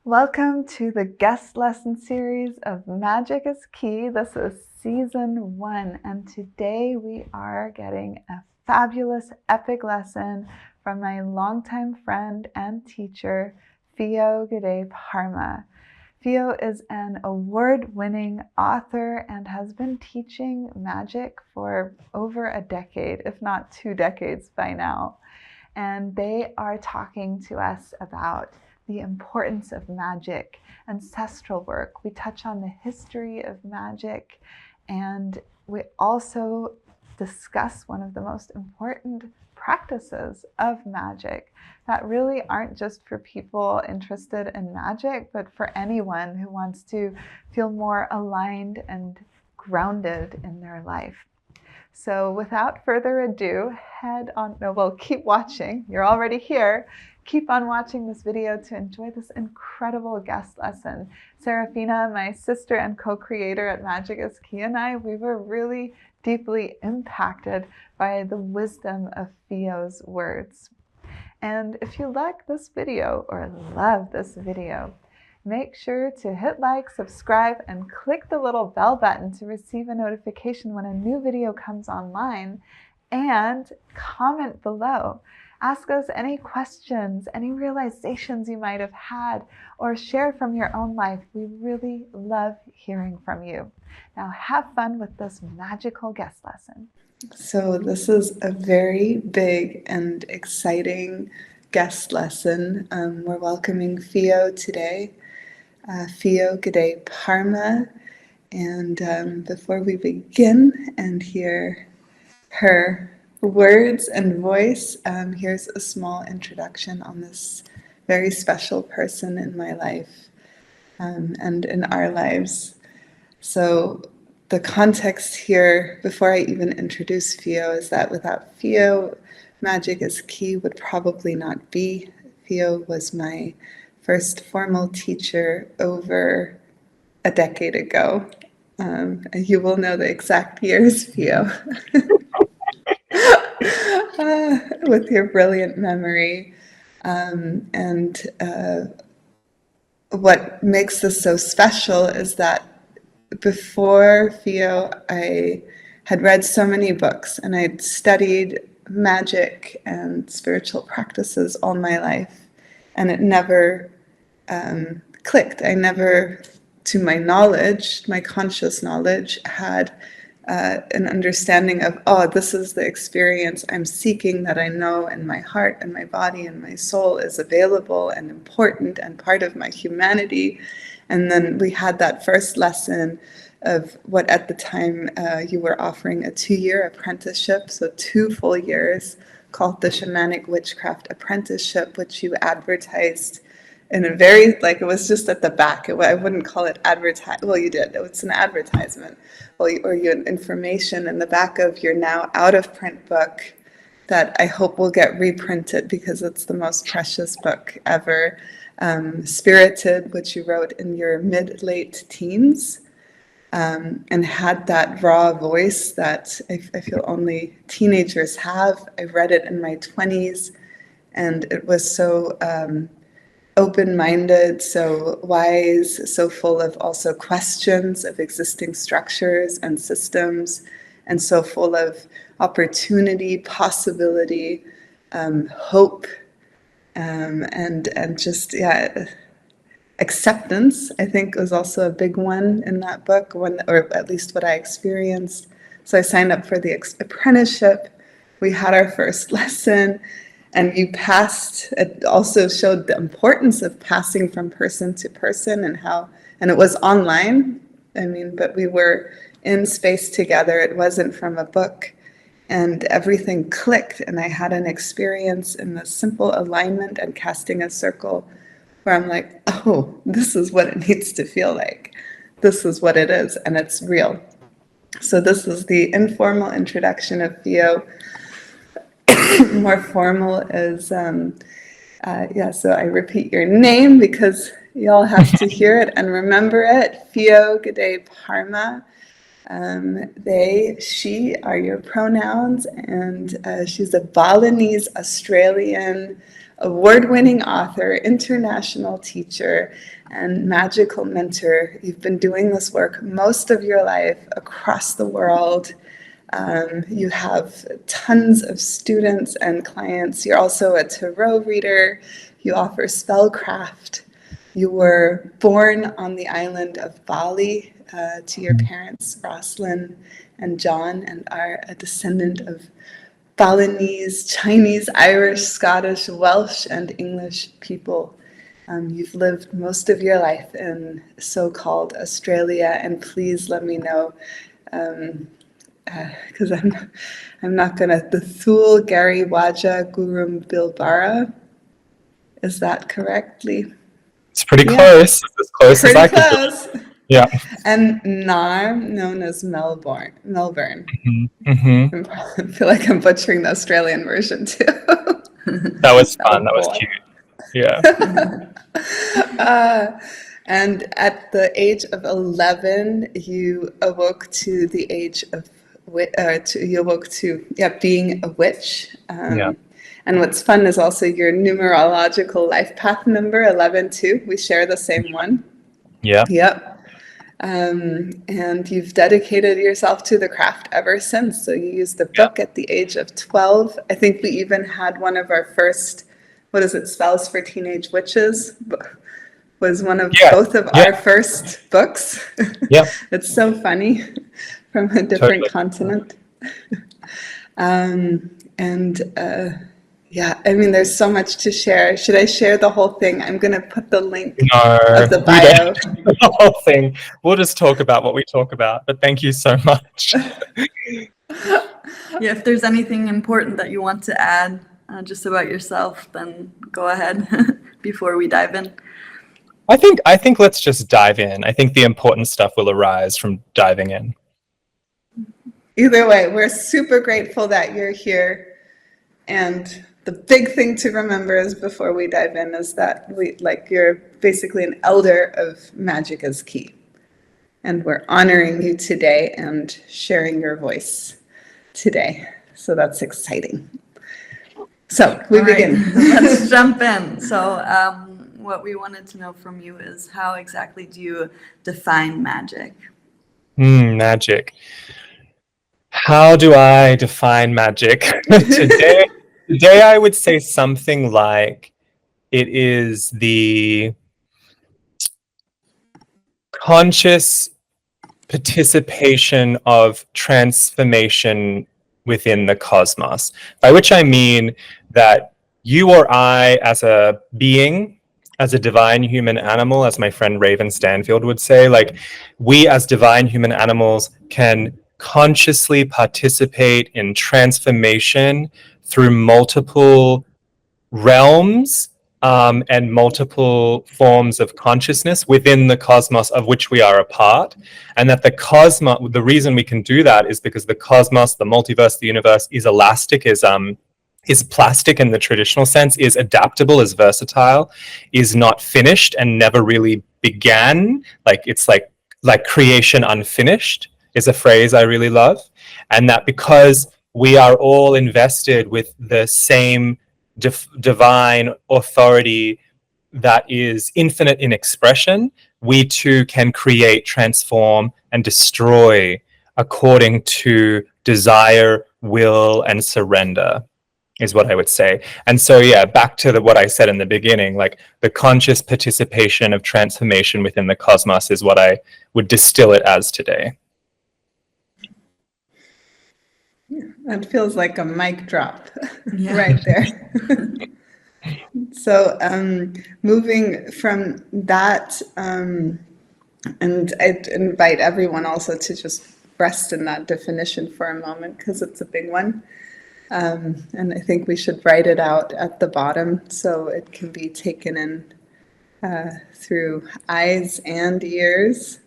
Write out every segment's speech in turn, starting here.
Welcome to the guest lesson series of Magic is Key. This is season 1, and today we are getting a fabulous epic lesson from my longtime friend and teacher, Fio Gede Parma. Fio is an award-winning author and has been teaching magic for over a decade, if not 2 decades by now. And they are talking to us about the importance of magic, ancestral work. We touch on the history of magic, and we also discuss one of the most important practices of magic that really aren't just for people interested in magic, but for anyone who wants to feel more aligned and grounded in their life. So without further ado, keep watching. You're already here. Keep on watching this video to enjoy this incredible guest lesson. Serafina, my sister and co-creator at Magic is Key, and we were really deeply impacted by the wisdom of Fio's words. And if you like this video or love this video, make sure to hit like, subscribe, and click the little bell button to receive a notification when a new video comes online, and comment below. Ask us any questions, any realizations you might have had, or share from your own life. We really love hearing from you. Now have fun with this magical guest lesson. So this is a very big and exciting guest lesson. We're welcoming Fio today. Fio Gede Parma, and before we begin and hear her words and voice, here's a small introduction on this very special person in my life and in our lives. So the context here, before I even introduce Fio, is that without Fio, Magic is Key would probably not be. Fio was my first formal teacher over a decade ago. You will know the exact years, Fio, with your brilliant memory. What makes this so special is that before Fio, I had read so many books and I'd studied magic and spiritual practices all my life, and it never clicked. I never, to my knowledge, my conscious knowledge, had an understanding of, oh, this is the experience I'm seeking, that I know in my heart and my body and my soul is available and important and part of my humanity. And then we had that first lesson of what at the time you were offering a 2-year apprenticeship, so 2 full years, called the Shamanic Witchcraft Apprenticeship, which you advertised in a very, it was just at the back. I wouldn't call it well, you did. It's an advertisement, or your information in the back of your now out of print book that I hope will get reprinted because it's the most precious book ever. Spirited, which you wrote in your mid-late teens, and had that raw voice that I feel only teenagers have. I read it in my 20s, and it was so open-minded, so wise, so full of also questions of existing structures and systems, and so full of opportunity, possibility, hope, and just, acceptance, I think, was also a big one in that book, or at least what I experienced. So I signed up for the apprenticeship. We had our first lesson, and you passed. It also showed the importance of passing from person to person, and it was online. But we were in space together. It wasn't from a book, and everything clicked, and I had an experience in the simple alignment and casting a circle where I'm like, oh, this is what it needs to feel like. This is what it is, and it's real. So this is the informal introduction of Fio. More formal is, so I repeat your name because you all have to hear it and remember it. Fio Gede Parma. They, she are your pronouns, and she's a Balinese Australian award-winning author, international teacher, and magical mentor. You've been doing this work most of your life across the world. You have tons of students and clients. You're also a tarot reader. You offer spellcraft. You were born on the island of Bali to your parents, Roslyn and John, and are a descendant of Balinese, Chinese, Irish, Scottish, Welsh, and English people. You've lived most of your life in so-called Australia, and please let me know, because I'm not gonna, the Thul Gary Waja Gurum Bilbara. Is that correctly? It's pretty close. It's as close Pretty as I could close. do. Yeah. And Nar, known as Melbourne. Mm-hmm. I feel like I'm butchering the Australian version too. That was fun. That was cute. Yeah. And at the age of 11, you awoke to the age of being a witch. And what's fun is also your numerological life path number, 11 too. We share the same one. Yeah. Yep. And you've dedicated yourself to the craft ever since. So you used the book at the age of 12. I think we even had one of our first, Spells for Teenage Witches, was one of both of our first books. Yeah. It's so funny, from a different continent. Yeah, I mean, there's so much to share. Should I share the whole thing? I'm going to put the link of the bio. The whole thing. We'll just talk about what we talk about, but thank you so much. Yeah, if there's anything important that you want to add just about yourself, then go ahead before we dive in. I think let's just dive in. I think the important stuff will arise from diving in. Either way, we're super grateful that you're here. And the big thing to remember is before we dive in is that you're basically an elder of Magic is Key. And we're honoring you today and sharing your voice today. So that's exciting. So we begin. Let's jump in. So what we wanted to know from you is how exactly do you define magic? Magic. How do I define magic? Today I would say something like it is the conscious participation of transformation within the cosmos, by which I mean that you or I as a being, as a divine human animal, as my friend Raven Stanfield would say, like we as divine human animals can consciously participate in transformation through multiple realms and multiple forms of consciousness within the cosmos of which we are a part. And that the cosmos, the reason we can do that is because the cosmos, the multiverse, the universe is elastic, is plastic in the traditional sense, is adaptable, is versatile, is not finished and never really began. Like it's like creation unfinished is a phrase I really love. And that because we are all invested with the same divine authority that is infinite in expression, we too can create, transform, and destroy according to desire, will, and surrender, is what I would say. And so, yeah, back to what I said in the beginning, like the conscious participation of transformation within the cosmos is what I would distill it as today. That feels like a mic drop right there. So moving from that, and I'd invite everyone also to just rest in that definition for a moment because it's a big one. And I think we should write it out at the bottom so it can be taken in through eyes and ears.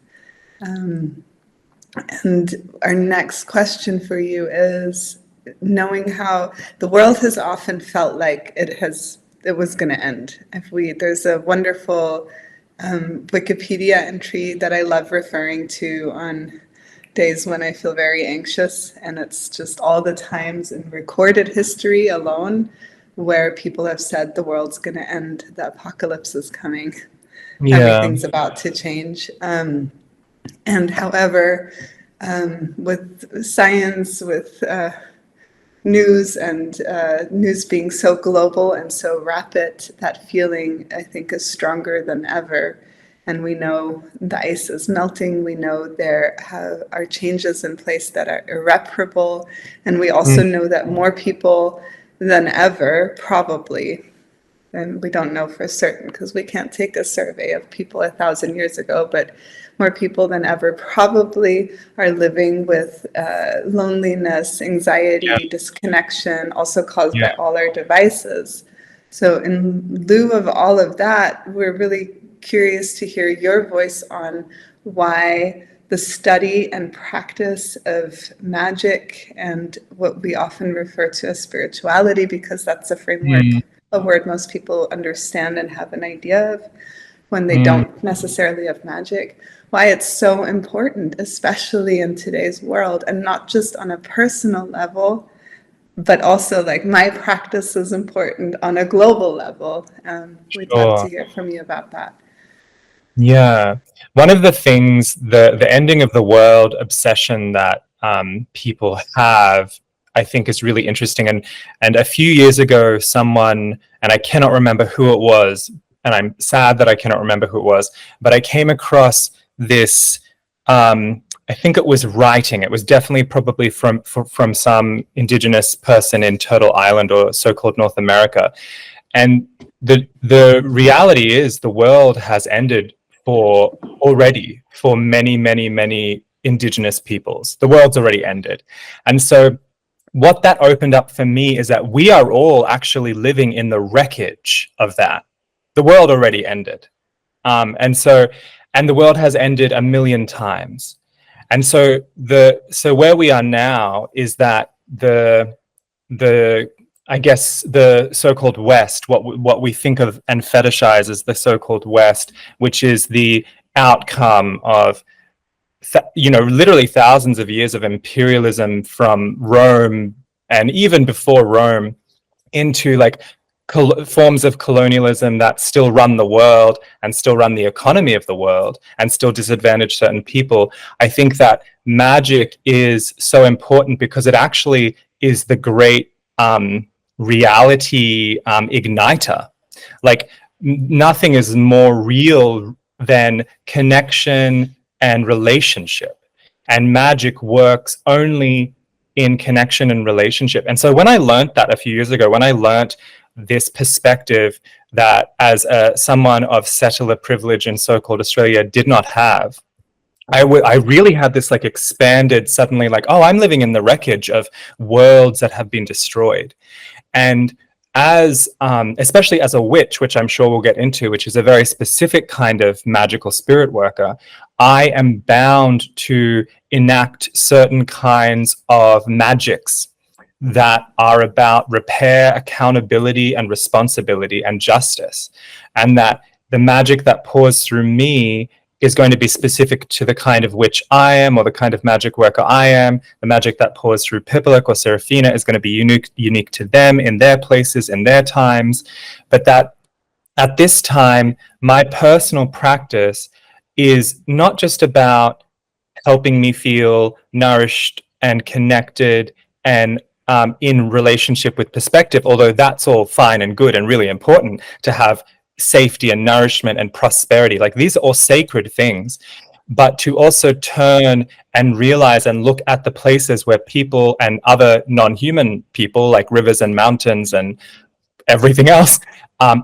And our next question for you is, knowing how the world has often felt like it was going to end. There's a wonderful Wikipedia entry that I love referring to on days when I feel very anxious, and it's just all the times in recorded history alone where people have said the world's going to end, the apocalypse is coming, everything's about to change. And however, with science, with news and news being so global and so rapid, that feeling, I think, is stronger than ever. And we know the ice is melting. We know there are changes in place that are irreparable. And we also know that more people than ever, probably, and we don't know for certain because we can't take a survey of people 1,000 years ago, but more people than ever probably are living with loneliness, anxiety, disconnection, also caused by all our devices. So in lieu of all of that, we're really curious to hear your voice on why the study and practice of magic and what we often refer to as spirituality, because that's a framework, a word most people understand and have an idea of when they don't necessarily have magic, why it's so important, especially in today's world, and not just on a personal level, but also like my practice is important on a global level. We'd love to hear from you about that. Yeah. One of the things, the ending of the world obsession that people have, I think is really interesting. And a few years ago, someone, and I cannot remember who it was, and I'm sad that I cannot remember who it was, but I came across this, I think it was writing. It was definitely probably from some indigenous person in Turtle Island or so-called North America. And the reality is the world has ended for many, many, many indigenous peoples. The world's already ended. And so what that opened up for me is that we are all actually living in the wreckage of that. The world already ended. And the world has ended 1,000,000 times. And so where we are now is that I guess the so-called West, what we think of and fetishize as the so-called West, which is the outcome of literally thousands of years of imperialism from Rome and even before Rome into like forms of colonialism that still run the world and still run the economy of the world and still disadvantage certain people. I think that magic is so important because it actually is the great reality igniter. Like nothing is more real than connection and relationship, and magic works only in connection and relationship. And so when I learned that a few years ago, when I learned this perspective that as someone of settler privilege in so-called Australia did not have, I really had this like expanded suddenly like, oh, I'm living in the wreckage of worlds that have been destroyed. And as especially as a witch, which I'm sure we'll get into, which is a very specific kind of magical spirit worker, I am bound to enact certain kinds of magics that are about repair, accountability, and responsibility and justice. And that the magic that pours through me is going to be specific to the kind of witch I am or the kind of magic worker I am. The magic that pours through Pipalik or Serafina is going to be unique to them in their places, in their times. But that at this time, my personal practice is not just about helping me feel nourished and connected and in relationship with perspective, although that's all fine and good and really important to have safety and nourishment and prosperity. Like these are all sacred things, but to also turn and realize and look at the places where people and other non-human people like rivers and mountains and everything else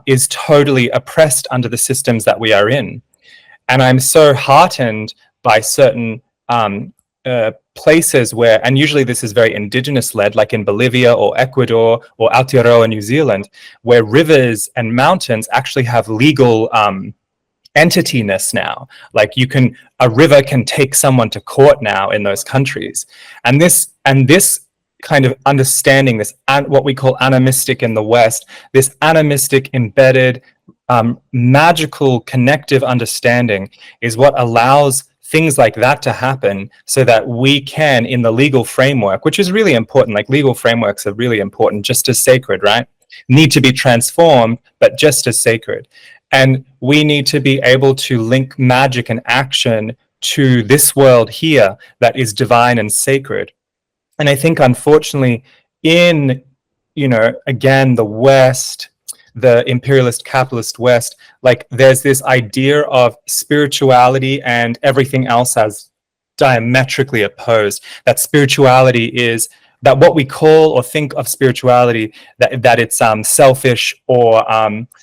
is totally oppressed under the systems that we are in. And I'm so heartened by certain places where, and usually this is very indigenous led, like in Bolivia or Ecuador or Aotearoa, New Zealand, where rivers and mountains actually have legal entityness now. Like a river can take someone to court now in those countries. And this kind of understanding, this what we call animistic in the West, this animistic embedded magical connective understanding is what allows things like that to happen so that we can, in the legal framework, which is really important, like legal frameworks are really important, just as sacred, right? need to be transformed, but just as sacred. And we need to be able to link magic and action to this world here that is divine and sacred. And I think, unfortunately, in, again, the West, the imperialist capitalist West, like there's this idea of spirituality and everything else as diametrically opposed. That spirituality is that what we call or think of spirituality, that it's selfish or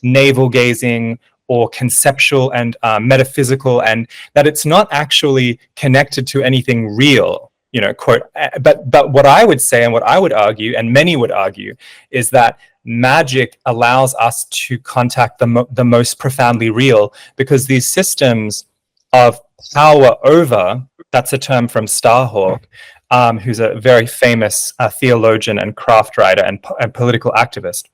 navel gazing or conceptual and metaphysical, and that it's not actually connected to anything real, quote. But what I would say and what I would argue, and many would argue, is that magic allows us to contact the most profoundly real, because these systems of power over, that's a term from Starhawk, who's a very famous theologian and craft writer and political activist.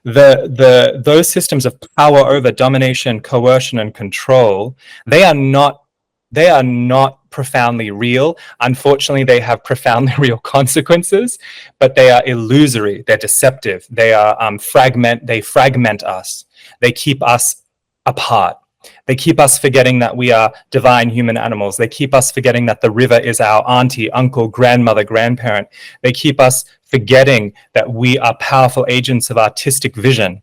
Those systems of power over, domination, coercion, and control, they are not profoundly real. Unfortunately, they have profoundly real consequences, but they are illusory. They're deceptive. They are they fragment us. They keep us apart. They keep us forgetting that we are divine human animals. They keep us forgetting that the river is our auntie, uncle, grandmother, grandparent. They keep us forgetting that we are powerful agents of artistic vision,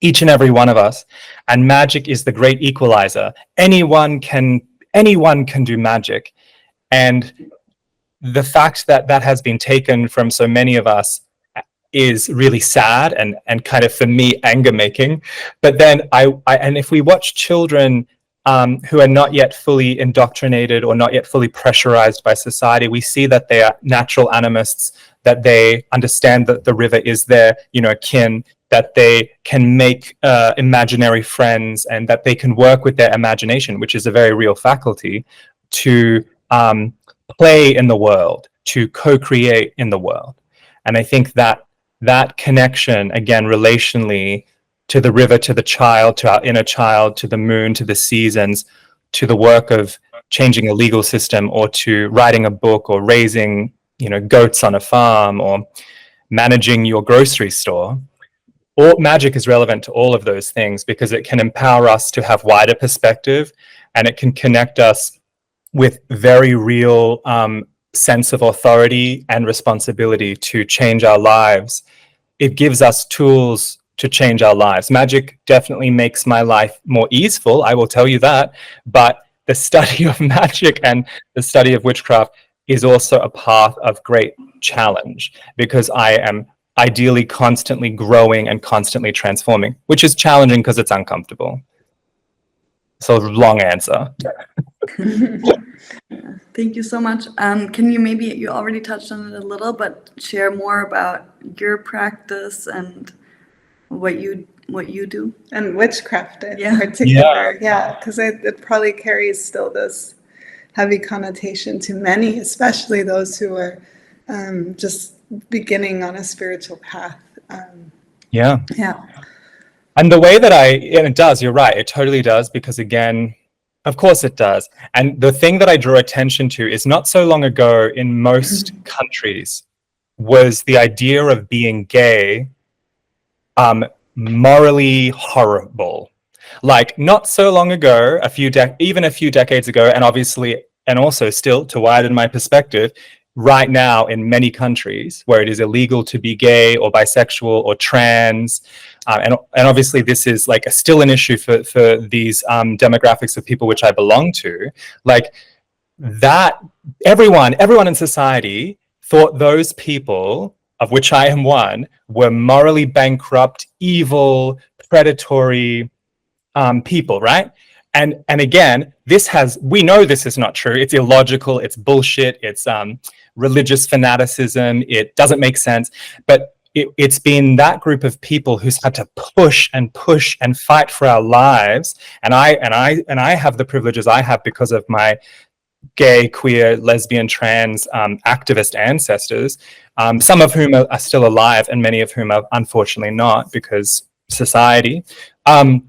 each and every one of us. And magic is the great equalizer. Anyone can do magic. And the fact that that has been taken from so many of us is really sad and kind of, for me, anger making. But then and if we watch children who are not yet fully indoctrinated or not yet fully pressurized by society, we see that they are natural animists, that they understand that the river is their kin, that they can make imaginary friends, and that they can work with their imagination, which is a very real faculty, to play in the world, to co-create in the world. And I think that connection, again, relationally, to the river, to the child, to our inner child, to the moon, to the seasons, to the work of changing a legal system, or to writing a book, or raising goats on a farm, or managing your grocery store. All magic is relevant to all of those things, because it can empower us to have wider perspective, and it can connect us with very real sense of authority and responsibility to change our lives. It gives us tools to change our lives. Magic definitely makes my life more easeful, I will tell you that, but the study of magic and the study of witchcraft is also a path of great challenge, because I am ideally constantly growing and constantly transforming, which is challenging because it's uncomfortable. So, long answer. Thank you so much. Can you you already touched on it a little, but share more about your practice and what you do? And witchcraft in particular. Yeah, because it probably carries still this heavy connotation to many, especially those who are just beginning on a spiritual path. Yeah. And the way that and it does, you're right, it totally does, because again, of course it does. And the thing that I draw attention to is, not so long ago in most countries was the idea of being gay morally horrible. Like, not so long ago, even a few decades ago, and obviously, and also still, to widen my perspective, right now in many countries where it is illegal to be gay or bisexual or trans, and obviously this is like still an issue for these demographics of people which I belong to, like that everyone in society thought those people, of which I am one, were morally bankrupt, evil, predatory people, right? And again, we know this is not true. It's illogical, it's bullshit, it's religious fanaticism, it doesn't make sense. But it's been that group of people who's had to push and fight for our lives. And I have the privileges I have because of my gay, queer, lesbian, trans activist ancestors, some of whom are still alive and many of whom are unfortunately not, because society. So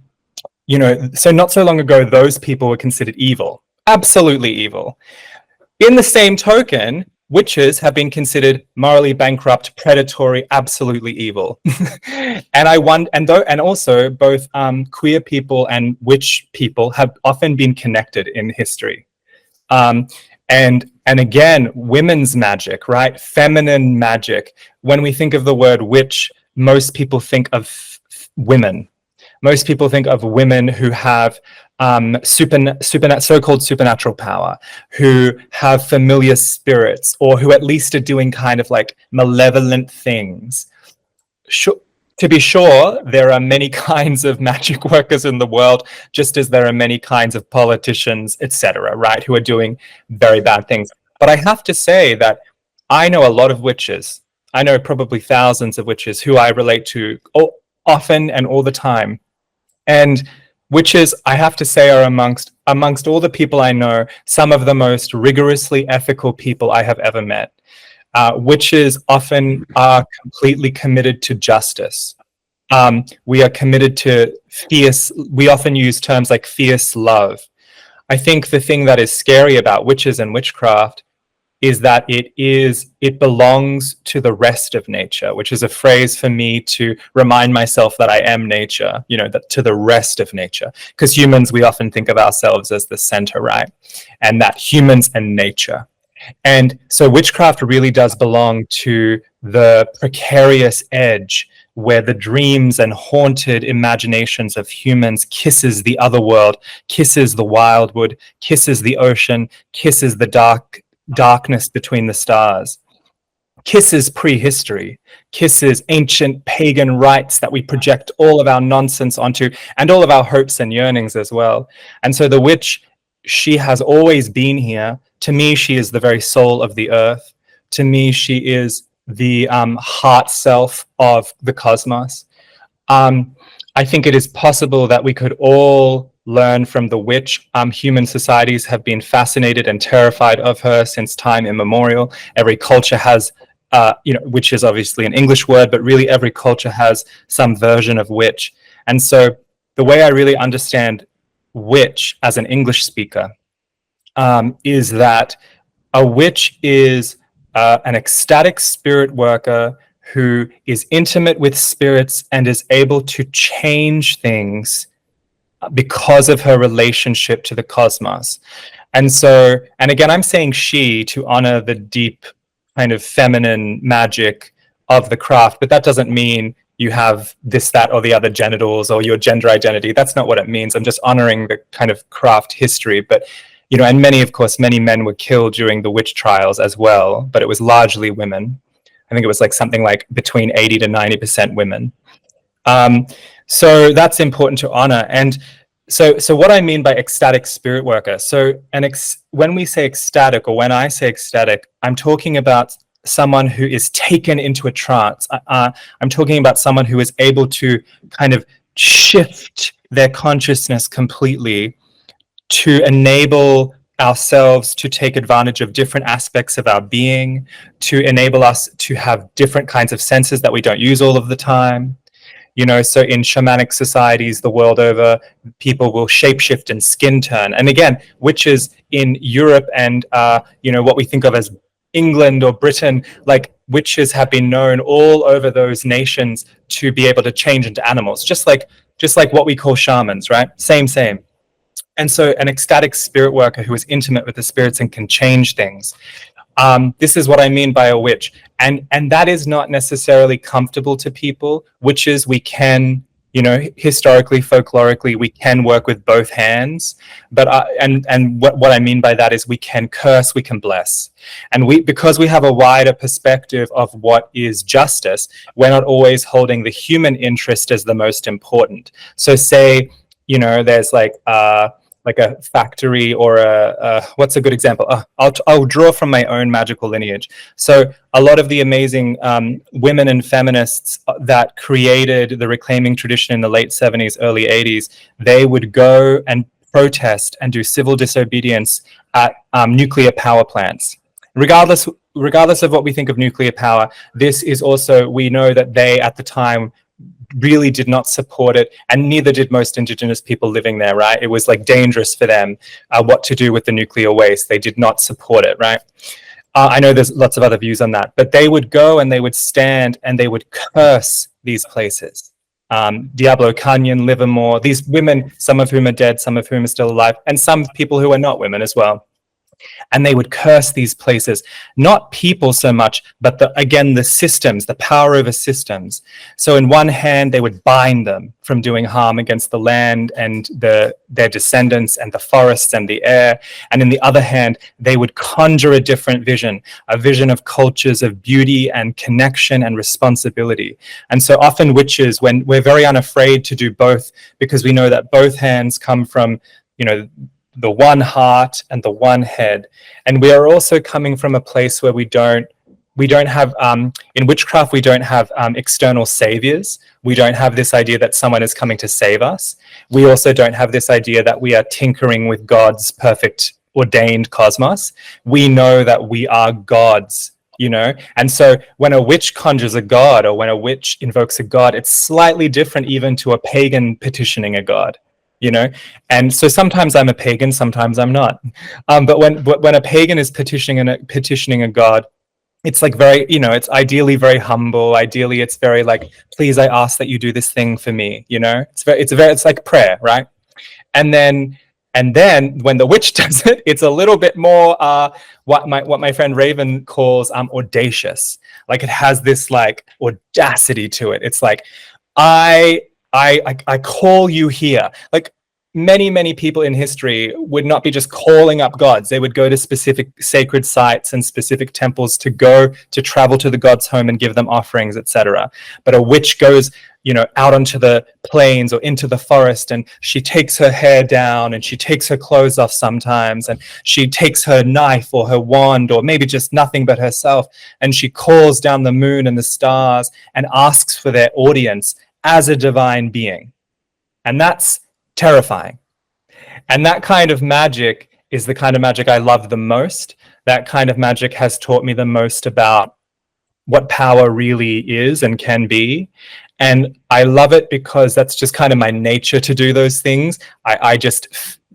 not so long ago, those people were considered evil, absolutely evil. In the same token, witches have been considered morally bankrupt, predatory, absolutely evil. and also both queer people and witch people have often been connected in history. And again, women's magic, right? Feminine magic. When we think of the word witch, most people think of women. Most people think of women who have so-called supernatural power, who have familiar spirits, or who at least are doing kind of like malevolent things. To be sure, there are many kinds of magic workers in the world, just as there are many kinds of politicians, etc., right, who are doing very bad things. But I have to say that I know a lot of witches. I know probably thousands of witches who I relate to often and all the time. And witches, I have to say, are amongst all the people I know, some of the most rigorously ethical people I have ever met. Witches often are completely committed to justice. We are committed to we often use terms like fierce love. I think the thing that is scary about witches and witchcraft is that it belongs to the rest of nature, which is a phrase for me to remind myself that I am nature, that to the rest of nature. Because humans, we often think of ourselves as the center, right? And that humans and nature. And so witchcraft really does belong to the precarious edge where the dreams and haunted imaginations of humans kisses the other world, kisses the wildwood, kisses the ocean, kisses the darkness between the stars, kisses prehistory, kisses ancient pagan rites that we project all of our nonsense onto, and all of our hopes and yearnings as well. And so the witch, she has always been here. To me, she is the very soul of the earth. To me, she is the heart self of the cosmos. I think it is possible that we could all learn from the witch. Human societies have been fascinated and terrified of her since time immemorial. Every culture has, witch is obviously an English word, but really every culture has some version of witch. And so the way I really understand witch as an English speaker is that a witch is an ecstatic spirit worker who is intimate with spirits and is able to change things because of her relationship to the cosmos. And so, and again, I'm saying she to honor the deep kind of feminine magic of the craft, but that doesn't mean you have this, that, or the other genitals or your gender identity. That's not what it means. I'm just honoring the kind of craft history. But, and many men were killed during the witch trials as well, but it was largely women. I think it was like something like between 80 to 90% women. So that's important to honor. And so what I mean by ecstatic spirit worker, when we say ecstatic, or when I say ecstatic, I'm talking about someone who is taken into a trance. I'm talking about someone who is able to kind of shift their consciousness completely to enable ourselves to take advantage of different aspects of our being, to enable us to have different kinds of senses that we don't use all of the time. So in shamanic societies the world over, people will shapeshift and skin turn. And again, witches in Europe and, what we think of as England or Britain, like witches have been known all over those nations to be able to change into animals, just like what we call shamans, right? Same. And so an ecstatic spirit worker who is intimate with the spirits and can change things. This is what I mean by a witch. And that is not necessarily comfortable to people. Witches, we can, historically, folklorically, we can work with both hands. But what I mean by that is we can curse, we can bless. And because we have a wider perspective of what is justice, we're not always holding the human interest as the most important. So say, there's like a factory or what's a good example? I'll draw from my own magical lineage. So a lot of the amazing women and feminists that created the reclaiming tradition in the late 70s, early 80s, they would go and protest and do civil disobedience at nuclear power plants. Regardless of what we think of nuclear power, this is also, we know that they at the time really did not support it, and neither did most indigenous people living there, right? It was like dangerous for them what to do with the nuclear waste. They did not support it, right? I know there's lots of other views on that, but they would go and they would stand and they would curse these places. Diablo Canyon, Livermore, these women, some of whom are dead, some of whom are still alive, and some people who are not women as well. And they would curse these places, not people so much, but again, the systems, the power over systems. So in one hand, they would bind them from doing harm against the land and their descendants and the forests and the air. And in the other hand, they would conjure a different vision, a vision of cultures of beauty and connection and responsibility. And so often witches, when we're very unafraid to do both, because we know that both hands come from, the one heart and the one head. And we are also coming from a place where we don't have, in witchcraft, we don't have external saviors. We don't have this idea that someone is coming to save us. We also don't have this idea that we are tinkering with God's perfect ordained cosmos. We know that we are gods, And so when a witch conjures a god, or when a witch invokes a god, it's slightly different even to a pagan petitioning a god. And so sometimes I'm a pagan, sometimes I'm not. But when a pagan is petitioning a god, it's like very, it's ideally very humble. Ideally, it's very like, please, I ask that you do this thing for me. It's like prayer, right? And then when the witch does it, it's a little bit more what my friend Raven calls audacious. Like it has this like audacity to it. It's like I call you here. Like many people in history would not be just calling up gods. They would go to specific sacred sites and specific temples to travel to the god's home and give them offerings, etc. But a witch goes, out onto the plains or into the forest, and she takes her hair down and she takes her clothes off sometimes, and she takes her knife or her wand or maybe just nothing but herself, and she calls down the moon and the stars and asks for their audience as a divine being. And that's terrifying. And that kind of magic is the kind of magic I love the most. That kind of magic has taught me the most about what power really is and can be. And I love it because that's just kind of my nature to do those things.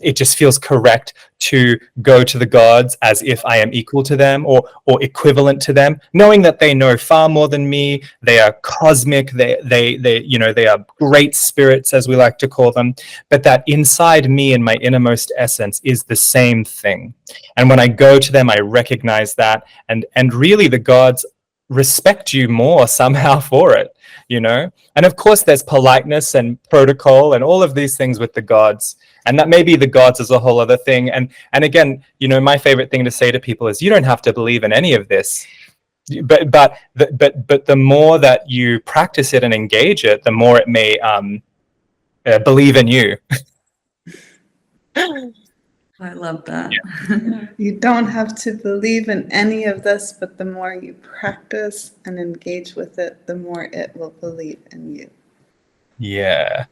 It just feels correct to go to the gods as if I am equal to them or equivalent to them, knowing that they know far more than me. They are cosmic. They are great spirits, as we like to call them, but that inside me and my innermost essence is the same thing. And when I go to them, I recognize that, and really the gods respect you more somehow for it, And of course there's politeness and protocol and all of these things with the gods, and that maybe the gods is a whole other thing. And again, my favorite thing to say to people is you don't have to believe in any of this, but the more that you practice it and engage it, the more it may believe in you. I love that. Yeah. You don't have to believe in any of this, but the more you practice and engage with it, the more it will believe in you. Yeah.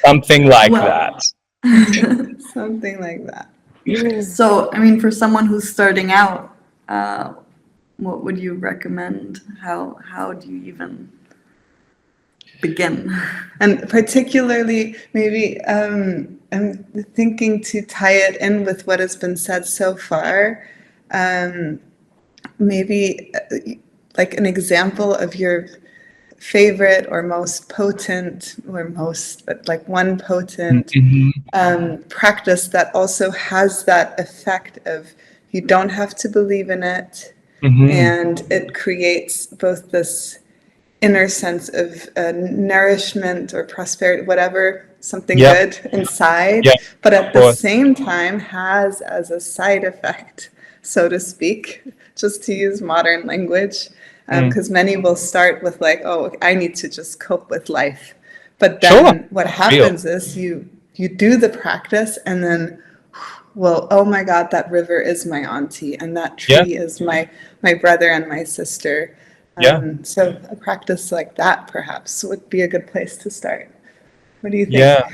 Something like that. Something like that. So, for someone who's starting out, what would you recommend? How do you even begin? And particularly, maybe I'm thinking to tie it in with what has been said so far. Maybe like an example of your favorite or most potent, but like one potent practice that also has that effect of you don't have to believe in it, and it creates both this inner sense of nourishment or prosperity, whatever, something good inside, but at the same time has as a side effect, so to speak, just to use modern language, because many will start with like, oh, I need to just cope with life. But then what happens is you do the practice and then, well, oh my God, that river is my auntie and that tree is my brother and my sister. So a practice like that perhaps would be a good place to start. What do you think? Yeah.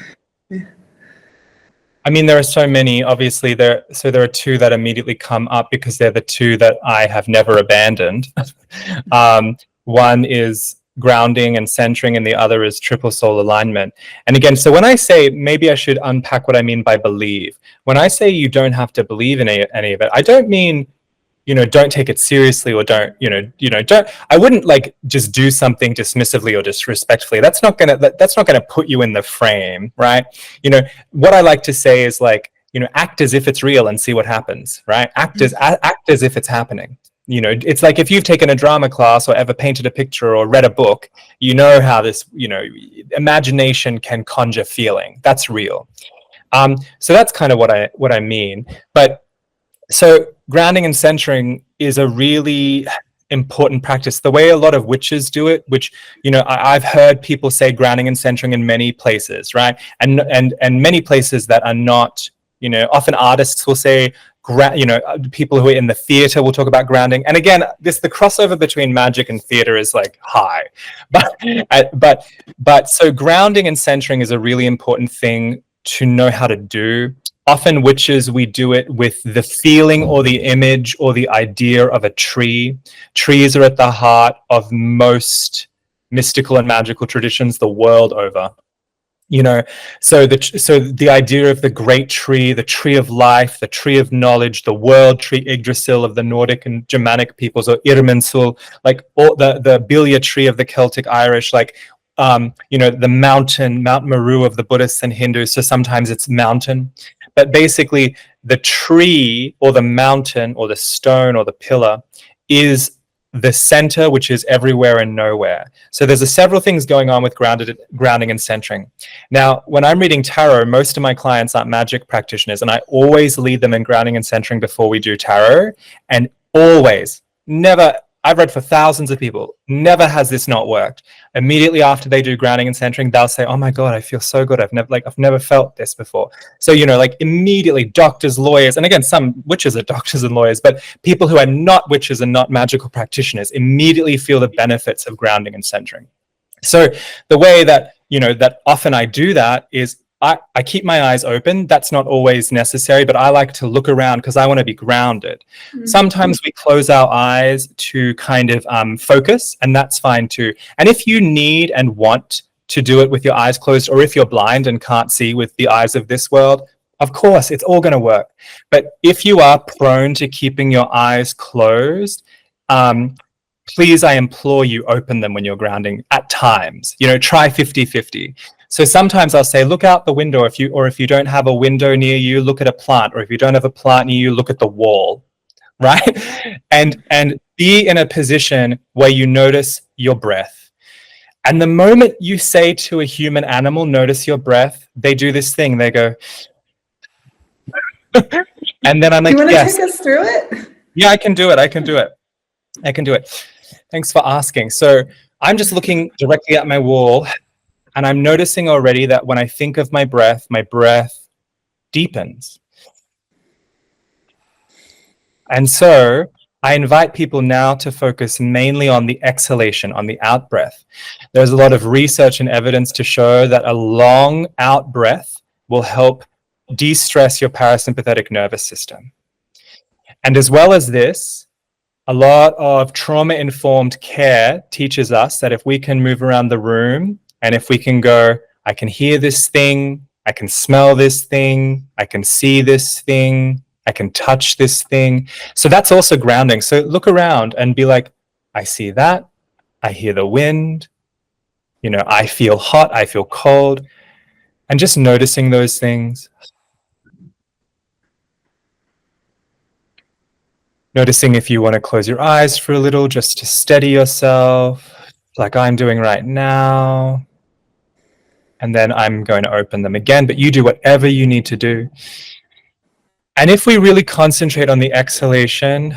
There are so many. Obviously, there are two that immediately come up because they're the two that I have never abandoned. One is grounding and centering, and the other is triple soul alignment. And again, so when I say, maybe I should unpack what I mean by believe. When I say you don't have to believe in any of it, I don't mean, don't take it seriously, or don't, I wouldn't like just do something dismissively or disrespectfully. That's not gonna put you in the frame, right? What I like to say is like, act as if it's real and see what happens, right? Act as if it's happening. It's like if you've taken a drama class or ever painted a picture or read a book, how this, imagination can conjure feeling. That's real. So that's kind of what I mean. But so grounding and centering is a really important practice. The way a lot of witches do it, which, I've heard people say grounding and centering in many places, right? And many places that are not, often artists will say, people who are in the theater will talk about grounding. And again, the crossover between magic and theater is like high. But so grounding and centering is a really important thing to know how to do. Often witches, we do it with the feeling or the image or the idea of a tree. Trees are at the heart of most mystical and magical traditions the world over. So the idea of the great tree, the tree of life, the tree of knowledge, the world tree Yggdrasil of the Nordic and Germanic peoples, or Irminsul, like all the Bilya tree of the Celtic Irish, like the mountain, Mount Meru of the Buddhists and Hindus. So sometimes it's mountain, but basically the tree or the mountain or the stone or the pillar is the center, which is everywhere and nowhere. So there's several things going on with grounding and centering. Now, when I'm reading tarot, most of my clients aren't magic practitioners, and I always lead them in grounding and centering before we do tarot. And always, never, I've read for thousands of people, never has this not worked. Immediately after they do grounding and centering, they'll say, "Oh my God, I feel so good. I've never felt this before." So, like immediately doctors, lawyers, and again, some witches are doctors and lawyers, but people who are not witches and not magical practitioners immediately feel the benefits of grounding and centering. So the way that, that often I do that is I keep my eyes open. That's not always necessary, but I like to look around because I want to be grounded. Mm-hmm. Sometimes we close our eyes to kind of focus, and that's fine too. And if you need and want to do it with your eyes closed, or if you're blind and can't see with the eyes of this world, of course, it's all going to work. But if you are prone to keeping your eyes closed, please, I implore you, open them when you're grounding at times. Try 50-50. So sometimes I'll say, look out the window, if you don't have a window near you, look at a plant, or if you don't have a plant near you, look at the wall, right? And be in a position where you notice your breath. And the moment you say to a human animal, notice your breath, they do this thing, they go, and then I'm like, you want to yes. take us through it? Yeah, I can do it. Thanks for asking. So I'm just looking directly at my wall, and I'm noticing already that when I think of my breath deepens. And so I invite people now to focus mainly on the exhalation, on the out breath. There's a lot of research and evidence to show that a long out breath will help de-stress your parasympathetic nervous system. And as well as this, a lot of trauma-informed care teaches us that if we can move around the room, and if we can go, I can hear this thing, I can smell this thing, I can see this thing, I can touch this thing. So that's also grounding. So look around and be like, I see that, I hear the wind, I feel hot, I feel cold, and just noticing those things. Noticing if you want to close your eyes for a little, just to steady yourself, like I'm doing right now. And then I'm going to open them again, but you do whatever you need to do. And if we really concentrate on the exhalation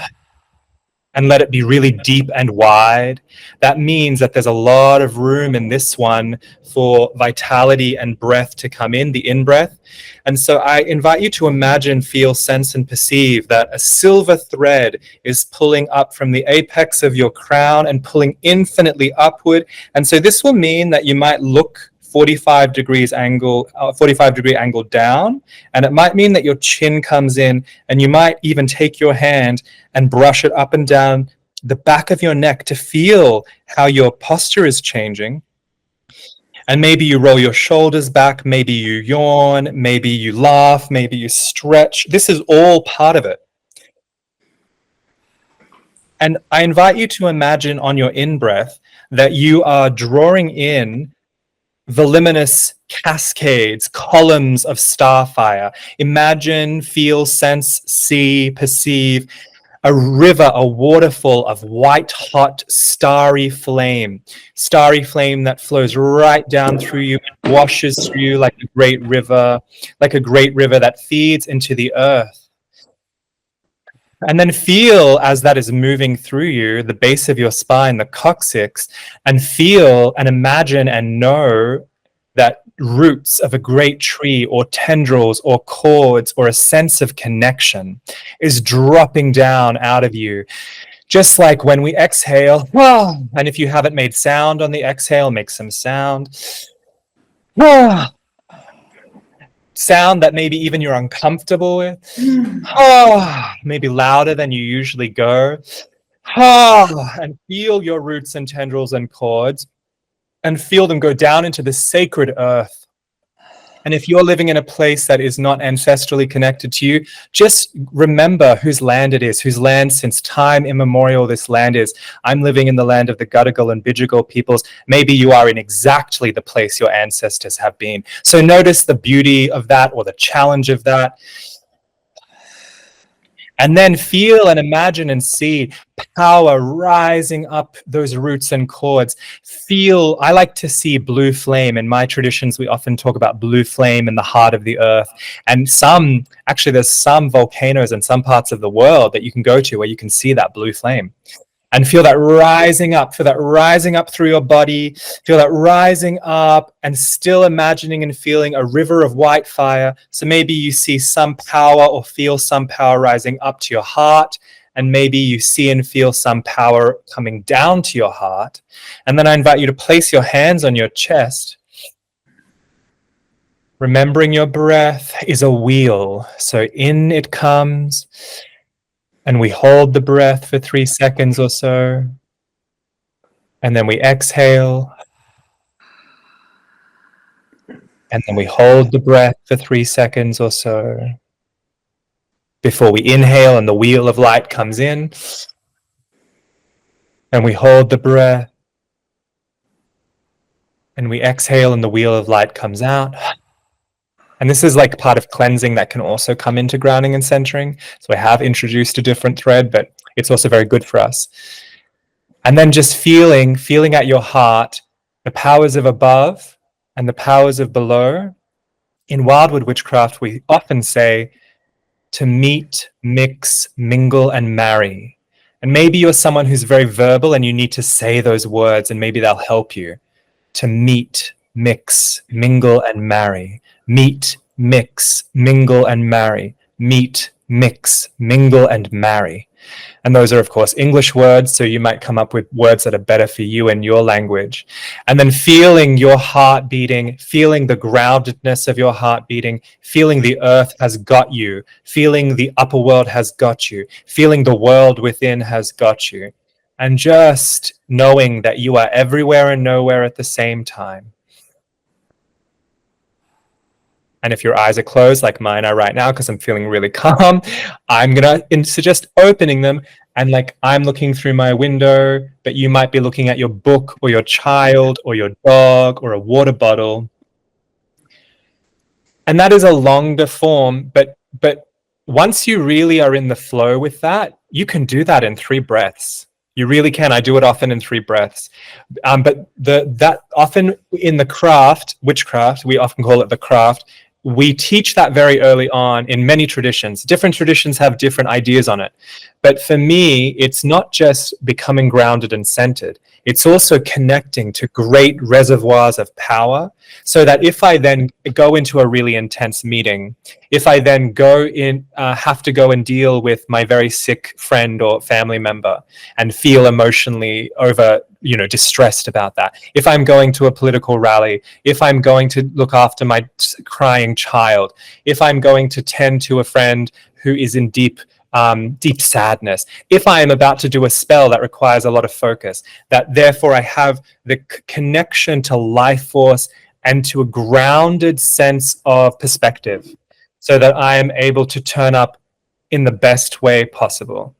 and let it be really deep and wide, that means that there's a lot of room in this one for vitality and breath to come in, the in-breath. And so I invite you to imagine, feel, sense, and perceive that a silver thread is pulling up from the apex of your crown and pulling infinitely upward. And so this will mean that you might look 45 degree angle down, and it might mean that your chin comes in, and you might even take your hand and brush it up and down the back of your neck to feel how your posture is changing. And maybe you roll your shoulders back, maybe you yawn, maybe you laugh, maybe you stretch. This is all part of it. And I invite you to imagine on your in-breath that you are drawing in voluminous cascades, columns of starfire. Imagine, feel, sense, see, perceive a river, a waterfall of white hot starry flame that flows right down through you and washes through you like a great river that feeds into the earth. And then feel as that is moving through you, the base of your spine, the coccyx, and feel and imagine and know that roots of a great tree or tendrils or cords or a sense of connection is dropping down out of you. Just like when we exhale, and if you haven't made sound on the exhale, make some sound. Sound that maybe even you're uncomfortable with. Maybe louder than you usually go. And feel your roots and tendrils and cords and feel them go down into the sacred earth. And if you're living in a place that is not ancestrally connected to you, just remember whose land it is, whose land since time immemorial this land is. I'm living in the land of the Gadigal and Bidjigal peoples. Maybe you are in exactly the place your ancestors have been. So notice the beauty of that or the challenge of that. And then feel and imagine and see power rising up those roots and cords. Feel, I like to see blue flame. In my traditions, we often talk about blue flame in the heart of the earth. And there's some volcanoes in some parts of the world that you can go to where you can see that blue flame. And feel that rising up through your body, feel that rising up and still imagining and feeling a river of white fire. So maybe you see some power or feel some power rising up to your heart, and maybe you see and feel some power coming down to your heart. And then I invite you to place your hands on your chest. Remembering your breath is a wheel. So in it comes, and we hold the breath for 3 seconds or so. And then we exhale. And then we hold the breath for 3 seconds or so before we inhale and the wheel of light comes in. And we hold the breath. And we exhale and the wheel of light comes out. And this is like part of cleansing that can also come into grounding and centering. So I have introduced a different thread, but it's also very good for us. And then just feeling at your heart, the powers of above and the powers of below. In Wildwood Witchcraft, we often say to meet, mix, mingle, and marry. And maybe you're someone who's very verbal and you need to say those words and maybe they'll help you. To meet, mix, mingle, and marry. Meet, mix, mingle, and marry. Meet, mix, mingle, and marry. And those are, of course, English words, so you might come up with words that are better for you and your language. And then feeling your heart beating, feeling the groundedness of your heart beating, feeling the earth has got you, feeling the upper world has got you, feeling the world within has got you. And just knowing that you are everywhere and nowhere at the same time. And if your eyes are closed, like mine are right now, because I'm feeling really calm, I'm going to suggest opening them. And like I'm looking through my window, but you might be looking at your book or your child or your dog or a water bottle. And that is a longer form, but once you really are in the flow with that, you can do that in 3 breaths. You really can. I do it often in 3 breaths. But that often in the craft, witchcraft, we often call it the craft, we teach that very early on in many traditions. Different traditions have different ideas on it. But for me, it's not just becoming grounded and centered. It's also connecting to great reservoirs of power, so that if I then go into a really intense meeting, if I then have to go and deal with my very sick friend or family member and feel emotionally distressed about that, if I'm going to a political rally, if I'm going to look after my crying child, if I'm going to tend to a friend who is in deep deep sadness. If I am about to do a spell that requires a lot of focus, that therefore I have the connection to life force and to a grounded sense of perspective, so that I am able to turn up in the best way possible.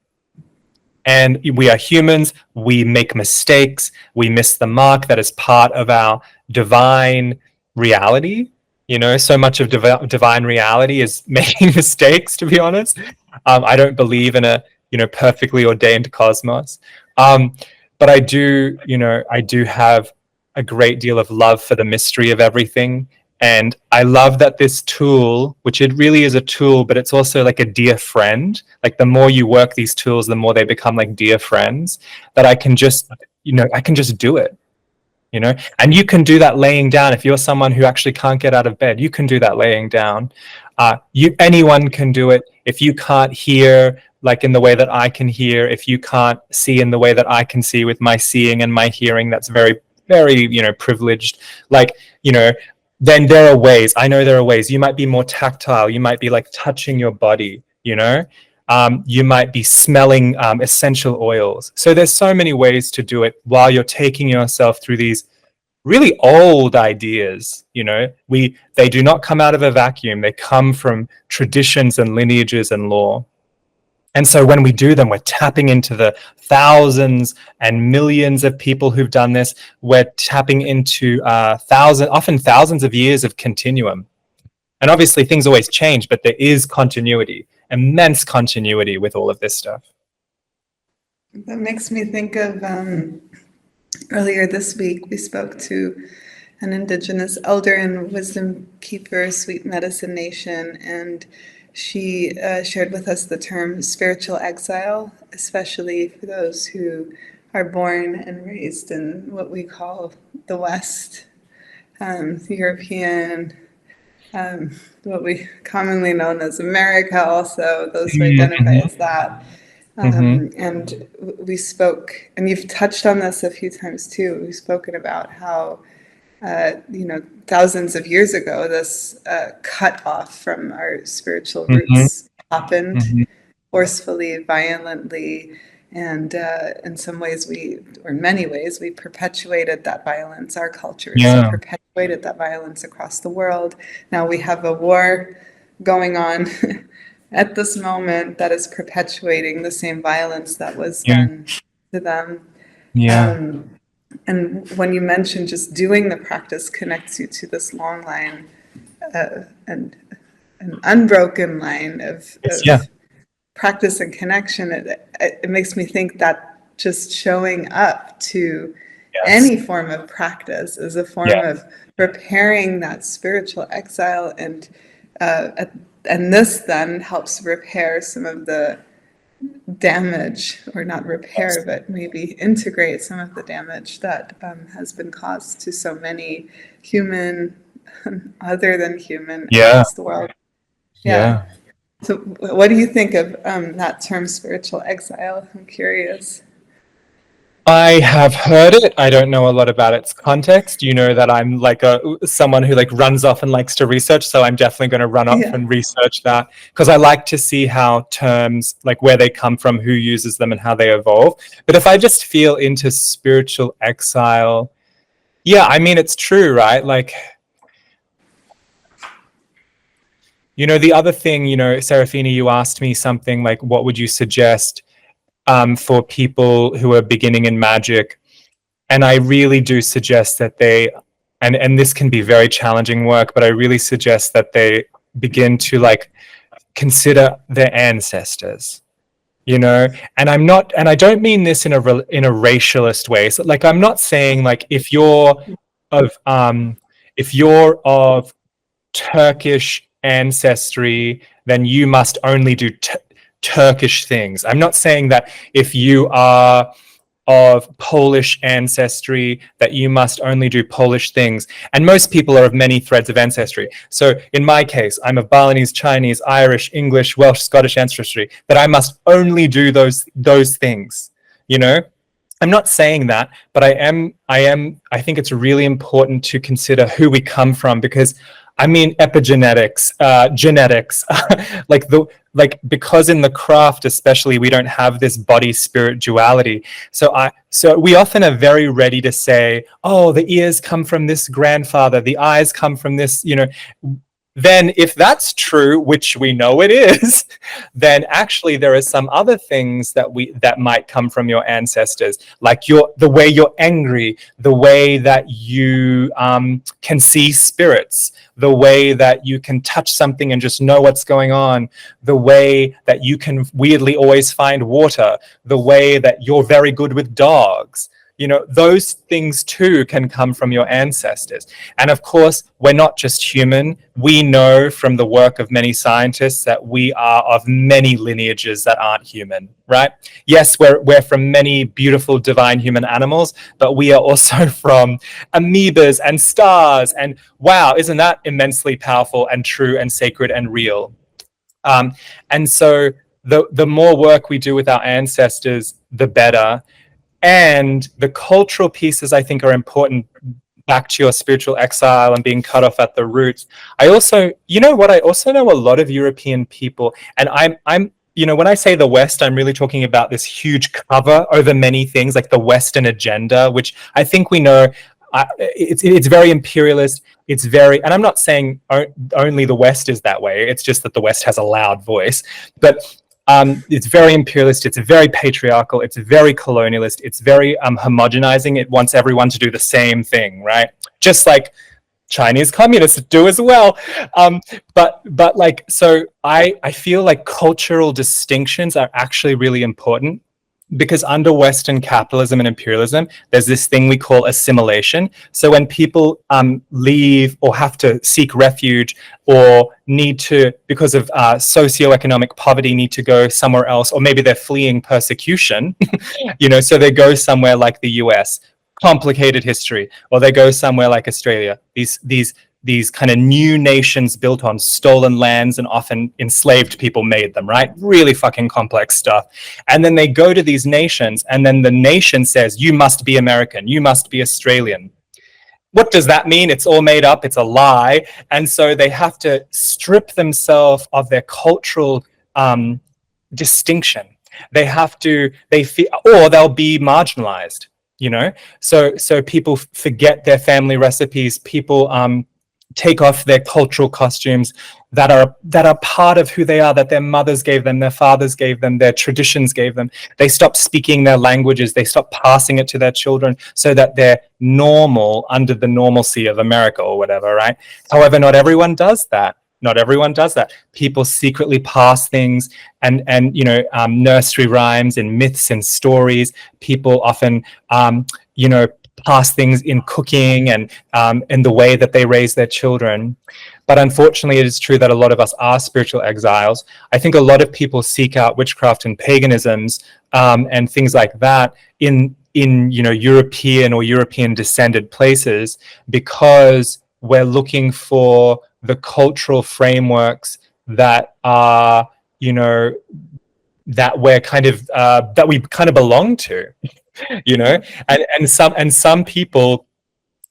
And we are humans, we make mistakes, we miss the mark. That is part of our divine reality. You know, so much of divine reality is making mistakes, to be honest. I don't believe in a, perfectly ordained cosmos. But I do have a great deal of love for the mystery of everything. And I love that this tool, which it really is a tool, but it's also like a dear friend. Like the more you work these tools, the more they become like dear friends, that I can just do it, and you can do that laying down. If you're someone who actually can't get out of bed, you can do that laying down. Anyone can do it. If you can't hear like in the way that I can hear, if you can't see in the way that I can see with my seeing and my hearing, that's very, very, privileged. Like, then there are ways. I know there are ways. You might be more tactile. You might be like touching your body, you might be smelling essential oils. So there's so many ways to do it while you're taking yourself through these really old ideas. They do not come out of a vacuum. They come from traditions and lineages and lore. And so when we do them, we're tapping into the thousands and millions of people who've done this. We're tapping into often thousands of years of continuum. And obviously things always change, but there is continuity, immense continuity with all of this stuff. That makes me think of earlier this week, we spoke to an Indigenous elder and wisdom keeper, Sweet Medicine Nation, and she shared with us the term spiritual exile, especially for those who are born and raised in what we call the West, European, what we commonly known as America, also those who identify as that. And we spoke, and you've touched on this a few times too, we've spoken about how thousands of years ago, this cut off from our spiritual roots happened forcefully, violently, and in some ways in many ways, we perpetuated that violence. Our cultures perpetuated that violence across the world. Now we have a war going on at this moment that is perpetuating the same violence that was done to them. And when you mentioned just doing the practice connects you to this long line, and an unbroken line of practice and connection, it makes me think that just showing up to any form of practice is a form of preparing that spiritual exile, and this then helps repair some of the damage, or not repair, but maybe integrate some of the damage that has been caused to so many human, other than human, across the world. So what do you think of that term spiritual exile? I'm curious. I have heard it. I don't know a lot about its context. You know that I'm like someone who like runs off and likes to research, so I'm definitely going to run off and research that, because I like to see how terms, like where they come from, who uses them, and how they evolve. But if I just feel into spiritual exile, I mean, it's true, right? Like, the other thing, Serafina, you asked me something like, what would you suggest for people who are beginning in magic? And I really do suggest that they, and this can be very challenging work, but I really suggest that they begin to like consider their ancestors, and I don't mean this in a racialist way. So like, I'm not saying like, if you're of Turkish ancestry, then you must only do Turkish things. I'm not saying that if you are of Polish ancestry that you must only do Polish things. And most people are of many threads of ancestry. So in my case, I'm of Balinese, Chinese, Irish, English, Welsh, Scottish ancestry, that I must only do those things. I'm not saying that, but I think it's really important to consider who we come from, because I mean epigenetics, genetics, because in the craft especially we don't have this body spirit duality. So we often are very ready to say, oh, the ears come from this grandfather, the eyes come from this, then if that's true, which we know it is, then actually there are some other things that might come from your ancestors, like the way you're angry, the way that you can see spirits, the way that you can touch something and just know what's going on, the way that you can weirdly always find water, the way that you're very good with dogs. Those things too can come from your ancestors. And of course, we're not just human. We know from the work of many scientists that we are of many lineages that aren't human, right? Yes, we're from many beautiful divine human animals, but we are also from amoebas and stars. And wow, isn't that immensely powerful and true and sacred and real? And so the more work we do with our ancestors, the better. And the cultural pieces, I think, are important, back to your spiritual exile and being cut off at the roots. I also know a lot of European people, and I'm when I say the West, I'm really talking about this huge cover over many things, like the Western agenda, which I think we know it's very imperialist. It's very, and I'm not saying only the West is that way. It's just that the West has a loud voice, but it's very imperialist, it's very patriarchal, it's very colonialist, it's very homogenizing. It wants everyone to do the same thing, right? Just like Chinese communists do as well. But like, so I feel like cultural distinctions are actually really important, because under Western capitalism and imperialism, there's this thing we call assimilation. So when people leave or have to seek refuge or need to, because of socioeconomic poverty, need to go somewhere else, or maybe they're fleeing persecution, so they go somewhere like the US, complicated history, or they go somewhere like Australia, these kind of new nations built on stolen lands, and often enslaved people made them, right? Really fucking complex stuff. And then they go to these nations, and then the nation says, you must be American, you must be Australian. What does that mean? It's all made up, it's a lie. And so they have to strip themselves of their cultural distinction. They feel, or they'll be marginalized, So people forget their family recipes, people take off their cultural costumes that are part of who they are, that their mothers gave them, their fathers gave them, their traditions gave them. They stop speaking their languages, they stop passing it to their children so that they're normal under the normalcy of America or whatever, right? However, not everyone does that. People secretly pass things and nursery rhymes and myths and stories. People often pass things in cooking and in the way that they raise their children. But unfortunately, it is true that a lot of us are spiritual exiles. I think a lot of people seek out witchcraft and paganisms and things like that in European or European descended places, because we're looking for the cultural frameworks that are that we're kind of that we kind of belong to. And some people,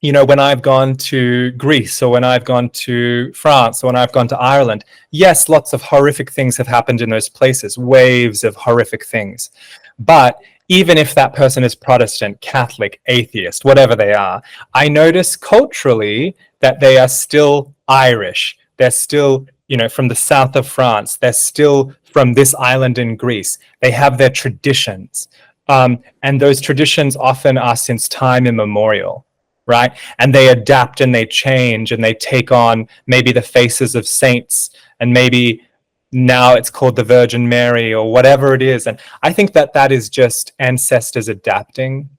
when I've gone to Greece, or when I've gone to France, or when I've gone to Ireland, yes, lots of horrific things have happened in those places, waves of horrific things. But even if that person is Protestant, Catholic, atheist, whatever they are, I notice culturally that they are still Irish. They're still, from the south of France. They're still from this island in Greece. They have their traditions. And those traditions often are since time immemorial, right? And they adapt and they change and they take on maybe the faces of saints, and maybe now it's called the Virgin Mary or whatever it is. And I think that is just ancestors adapting.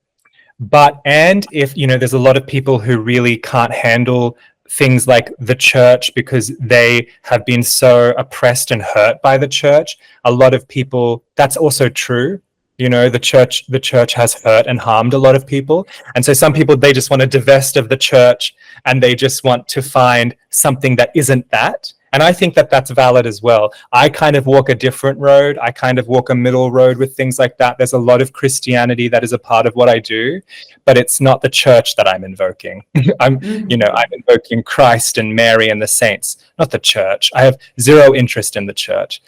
And if, there's a lot of people who really can't handle things like the church because they have been so oppressed and hurt by the church. A lot of people, that's also true. The church has hurt and harmed a lot of people. And so some people, they just want to divest of the church and they just want to find something that isn't that. And I think that that's valid as well. I kind of walk a different road. I kind of walk a middle road with things like that. There's a lot of Christianity that is a part of what I do, but it's not the church that I'm invoking. I'm invoking Christ and Mary and the saints, not the church. I have zero interest in the church.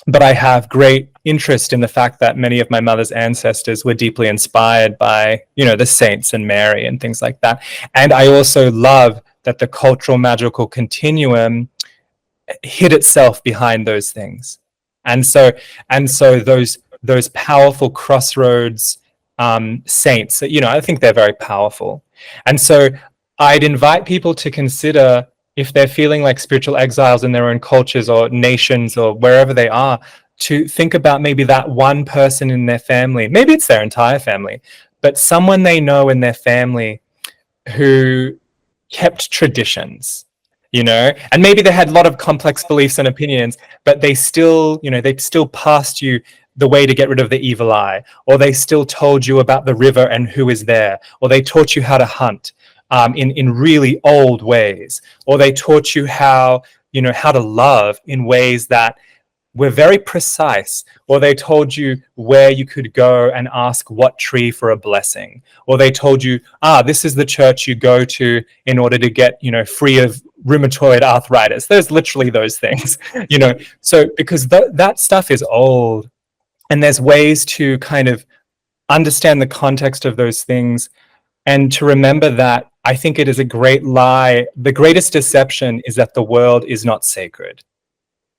But I have great interest in the fact that many of my mother's ancestors were deeply inspired by, the saints and Mary and things like that. And I also love that the cultural magical continuum hid itself behind those things. And so those powerful crossroads saints, I think they're very powerful. And so I'd invite people to consider, if they're feeling like spiritual exiles in their own cultures or nations or wherever they are, to think about maybe that one person in their family, maybe it's their entire family, but someone they know in their family who kept traditions, and maybe they had a lot of complex beliefs and opinions, but they still, they still passed you the way to get rid of the evil eye, or they still told you about the river and who is there, or they taught you how to hunt. In really old ways, or they taught you how to love in ways that were very precise, or they told you where you could go and ask what tree for a blessing, or they told you, this is the church you go to in order to get, free of rheumatoid arthritis. There's literally those things, so because that stuff is old, and there's ways to kind of understand the context of those things, and to remember that I think it is a great lie. The greatest deception is that the world is not sacred,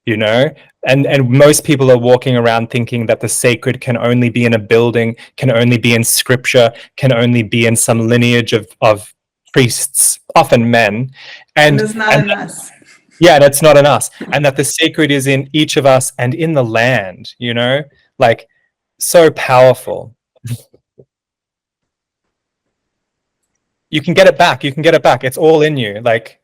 and most people are walking around thinking that the sacred can only be in a building, can only be in scripture, can only be in some lineage of priests, often men. And it's not in us. Yeah, and it's not in us. And that the sacred is in each of us and in the land, like, so powerful. You can get it back. It's all in you. Like,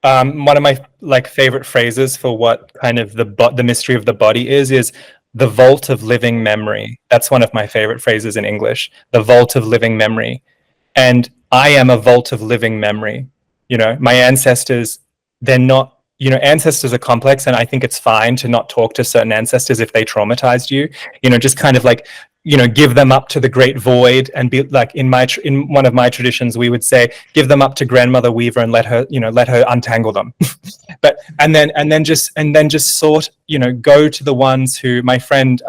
one of my favorite phrases for what kind of the mystery of the body is the vault of living memory. That's one of my favorite phrases in English, the vault of living memory. And I am a vault of living memory. My ancestors, they're not, ancestors are complex, and I think it's fine to not talk to certain ancestors if they traumatized you, just kind of like, give them up to the great void, and be like, in one of my traditions, we would say, give them up to grandmother Weaver and let her untangle them. But and then just sort, go to the ones who, my friend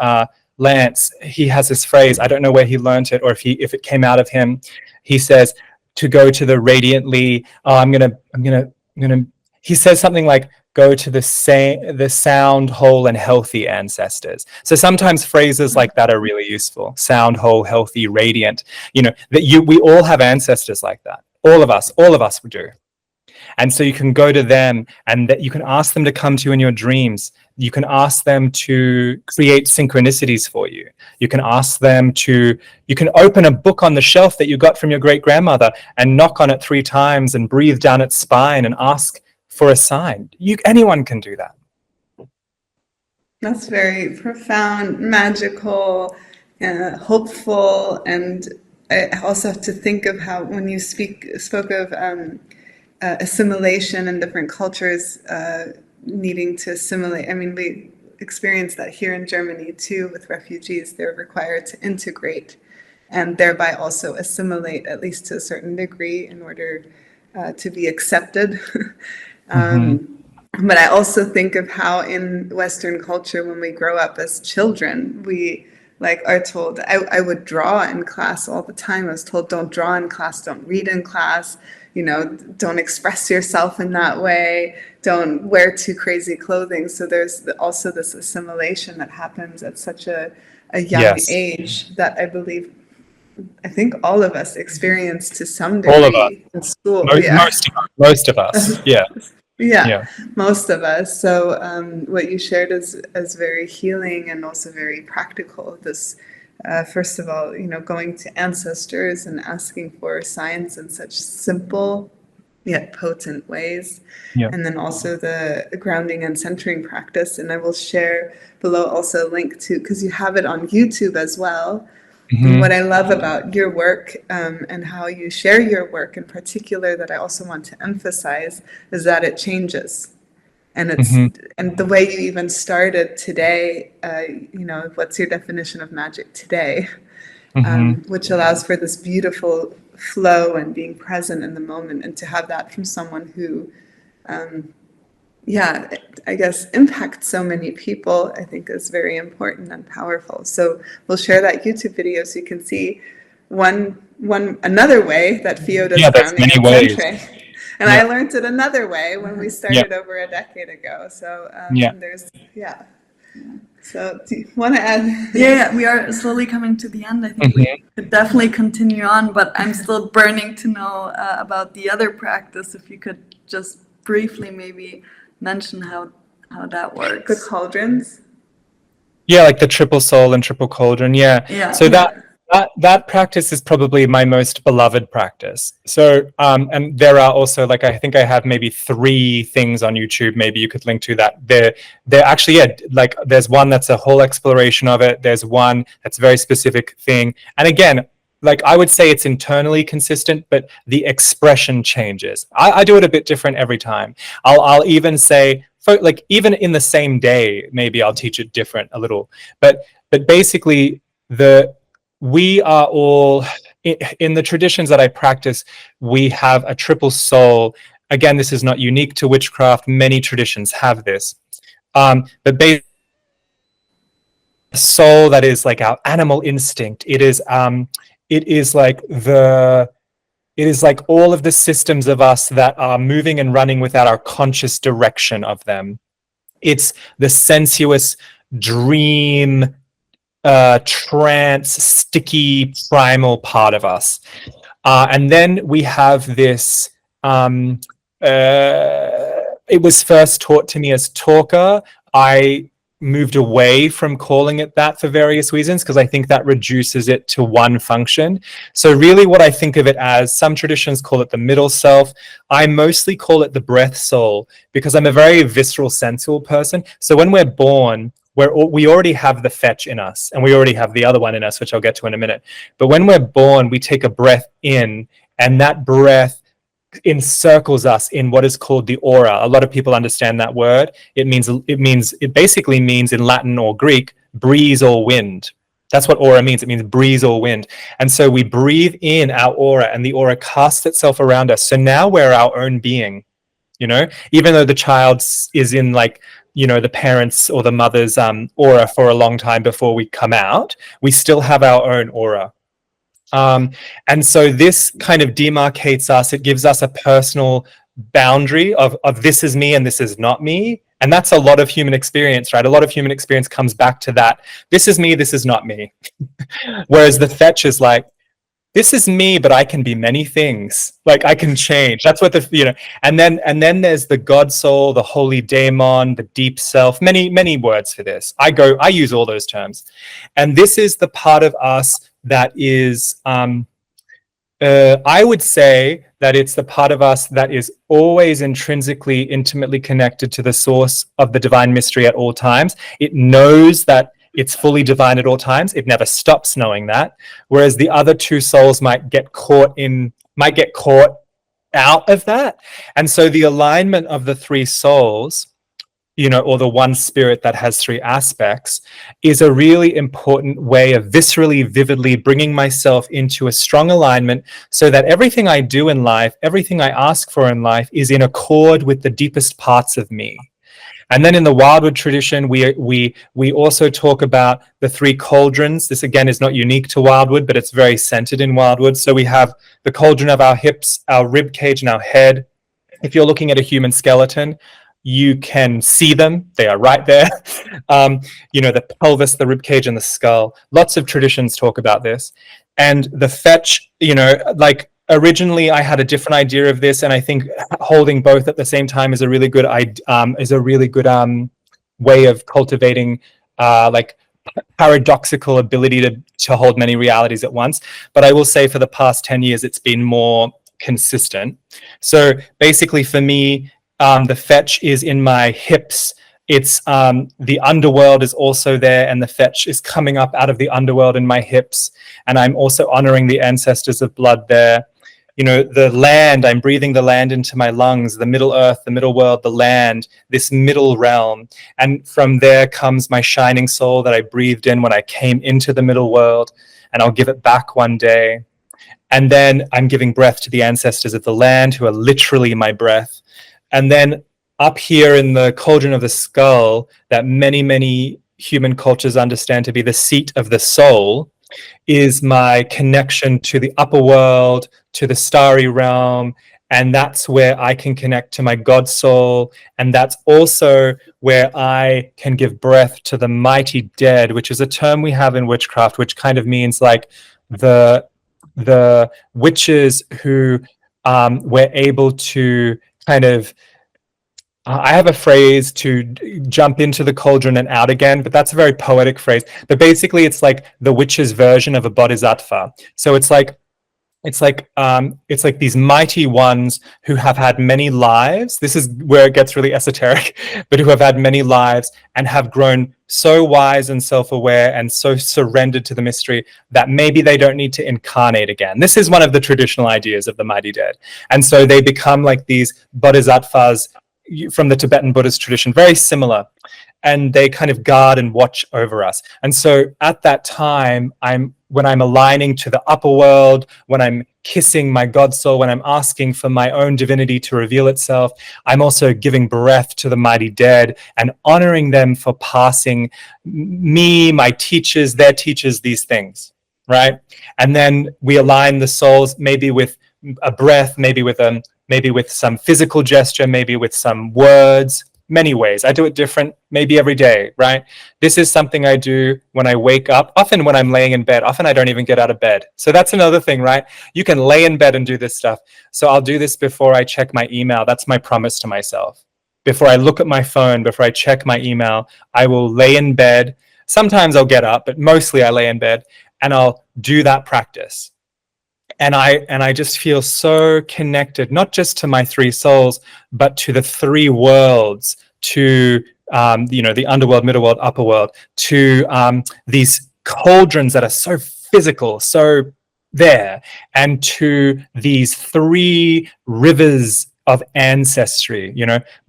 Lance, he has this phrase, I don't know where he learned it or if it came out of him. He says to go to the radiantly, he says something like, go to the sound, whole, and healthy ancestors. So sometimes phrases like that are really useful. Sound, whole, healthy, radiant. We all have ancestors like that. All of us do. And so you can go to them, and that you can ask them to come to you in your dreams. You can ask them to create synchronicities for you. You can ask them you can open a book on the shelf that you got from your great grandmother and knock on it 3 times and breathe down its spine and ask for a sign. Anyone can do that. That's very profound, magical, hopeful, and I also have to think of how, when you spoke of assimilation and different cultures needing to assimilate. I mean, we experience that here in Germany too with refugees. They're required to integrate and thereby also assimilate, at least to a certain degree, in order to be accepted. But I also think of how in Western culture, when we grow up as children, we are told, I would draw in class all the time. I was told, don't draw in class, don't read in class, don't express yourself in that way, don't wear too crazy clothing. So there's also this assimilation that happens at such a young age that I think all of us experience to some degree. All of us. In school. Most of us, yeah. Yeah, most of us. So what you shared is very healing and also very practical. This, first of all, going to ancestors and asking for signs in such simple yet potent ways. Yeah. And then also the grounding and centering practice. And I will share below also a link to, because you have it on YouTube as well. And what I love about your work and how you share your work in particular that I also want to emphasize is that it changes. And it's and the way you even started today, what's your definition of magic today? Which allows for this beautiful flow and being present in the moment, and to have that from someone who I guess impacts so many people, I think is very important and powerful. So we'll share that YouTube video so you can see another way that Fio does grounding and centering. And I learned it another way when we started over a decade ago. So So do you want to add? Yeah, we are slowly coming to the end. I think we could definitely continue on, but I'm still burning to know about the other practice. If you could just briefly maybe mention how that works. The cauldrons? Yeah, like the triple soul and triple cauldron. Yeah. So that practice is probably my most beloved practice. So, and there are also, like, I think I have maybe 3 things on YouTube. Maybe you could link to that. They're actually, like there's one that's a whole exploration of it. There's one that's a very specific thing. And again, like I would say it's internally consistent, but the expression changes. I do it a bit different every time. I'll even say, like even in the same day, maybe I'll teach it different a little. But basically we are all, in the traditions that I practice, we have a triple soul. Again, this is not unique to witchcraft. Many traditions have this. But basically, a soul that is like our animal instinct. It is like all of the systems of us that are moving and running without our conscious direction of them. It's the sensuous dream, trance, sticky, primal part of us. And then we have this, it was first taught to me as talker. I moved away from calling it that for various reasons, because I think that reduces it to one function. So really what I think of it as, some traditions call it the middle self. I mostly call it the breath soul, because I'm a very visceral, sensual person. So when we're born, we already have the fetch in us, and we already have the other one in us, which I'll get to in a minute. But when we're born, we take a breath in, and that breath encircles us in what is called the aura. A lot of people understand that word. It basically means in Latin or Greek, breeze or wind. That's what aura means. It means breeze or wind. And so we breathe in our aura, and the aura casts itself around us. So now we're our own being, even though the child is in the parents' or the mother's aura for a long time before we come out, we still have our own aura. And so this kind of demarcates us. It gives us a personal boundary of this is me and this is not me. And that's a lot of human experience, right? A lot of human experience comes back to that. This is me, this is not me. Whereas the fetch is like, this is me, but I can be many things. Like I can change. That's what and then there's the God soul, the holy daemon, the deep self, many words for this. I use all those terms. And this is the part of us that is, I would say that it's the part of us that is always intrinsically, intimately connected to the source of the divine mystery at all times. It knows that it's fully divine at all times. It never stops knowing that. Whereas the other 2 souls might get caught out of that. And so the alignment of the 3 souls, or the one spirit that has 3 aspects, is a really important way of viscerally, vividly bringing myself into a strong alignment so that everything I do in life, everything I ask for in life is in accord with the deepest parts of me. And then in the Wildwood tradition, we also talk about the 3 cauldrons. This again is not unique to Wildwood, but it's very centered in Wildwood. So we have the cauldron of our hips, our rib cage, and our head. If you're looking at a human skeleton, you can see them. They are right there. The pelvis, the rib cage, and the skull. Lots of traditions talk about this. And the fetch, originally I had a different idea of this, and I think holding both at the same time is a really good way of cultivating paradoxical ability to hold many realities at once. But I will say for the past 10 years, it's been more consistent. So basically for me, the fetch is in my hips, It's the underworld is also there, and the fetch is coming up out of the underworld in my hips, and I'm also honoring the ancestors of blood there. You know, the land, I'm breathing the land into my lungs, the middle earth, the middle world, the land, this middle realm. And from there comes my shining soul that I breathed in when I came into the middle world, and I'll give it back one day. And then I'm giving breath to the ancestors of the land, who are literally my breath. And then up here in the cauldron of the skull, that many, many human cultures understand to be the seat of the soul, is my connection to the upper world, to the starry realm. And that's where I can connect to my God soul. And that's also where I can give breath to the mighty dead, which is a term we have in witchcraft, which kind of means like the witches who were able to kind of I have a phrase to jump into the cauldron and out again, but that's a very poetic phrase. But basically, it's like the witch's version of a bodhisattva. So it's like these mighty ones who have had many lives. This is where it gets really esoteric, but who have had many lives and have grown so wise and self-aware and so surrendered to the mystery that maybe they don't need to incarnate again. This is one of the traditional ideas of the mighty dead. And so they become like these bodhisattvas from the Tibetan Buddhist tradition, very similar. And they kind of guard and watch over us. And so at that time, when I'm aligning to the upper world, when I'm kissing my God soul, when I'm asking for my own divinity to reveal itself, I'm also giving breath to the mighty dead and honoring them for passing me, my teachers, their teachers, these things, right? And then we align the souls maybe with a breath, maybe with some physical gesture, maybe with some words, many ways. I do it different, maybe every day, right? This is something I do when I wake up, often when I'm laying in bed. Often I don't even get out of bed. So that's another thing, right? You can lay in bed and do this stuff. So I'll do this before I check my email. That's my promise to myself. Before I look at my phone, before I check my email, I will lay in bed. Sometimes I'll get up, but mostly I lay in bed and I'll do that practice. And I just feel so connected, not just to my three souls, but to the three worlds, to the underworld, middle world, upper world, to these cauldrons that are so physical, so there, and to these three rivers of ancestry,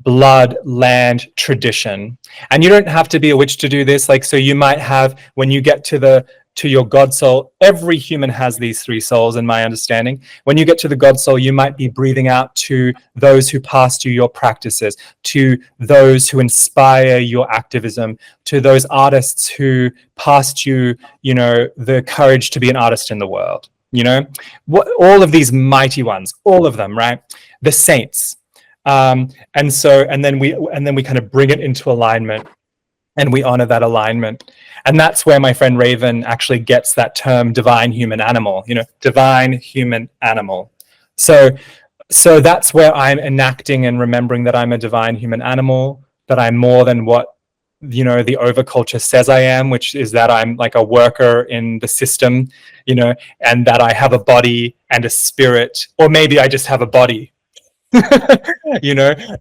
blood, land, tradition. And you don't have to be a witch to do this. Like, so you might have, when you get to your God soul, every human has these three souls, in my understanding. When you get to the God soul, you might be breathing out to those who passed you your practices, to those who inspire your activism, to those artists who passed you, the courage to be an artist in the world. All of these mighty ones, all of them, right? The saints. And then we kind of bring it into alignment, and we honor that alignment. And that's where my friend Raven actually gets that term divine human animal, divine human animal. So that's where I'm enacting and remembering that I'm a divine human animal, that I'm more than what, the overculture says I am, which is that I'm like a worker in the system, and that I have a body and a spirit, or maybe I just have a body.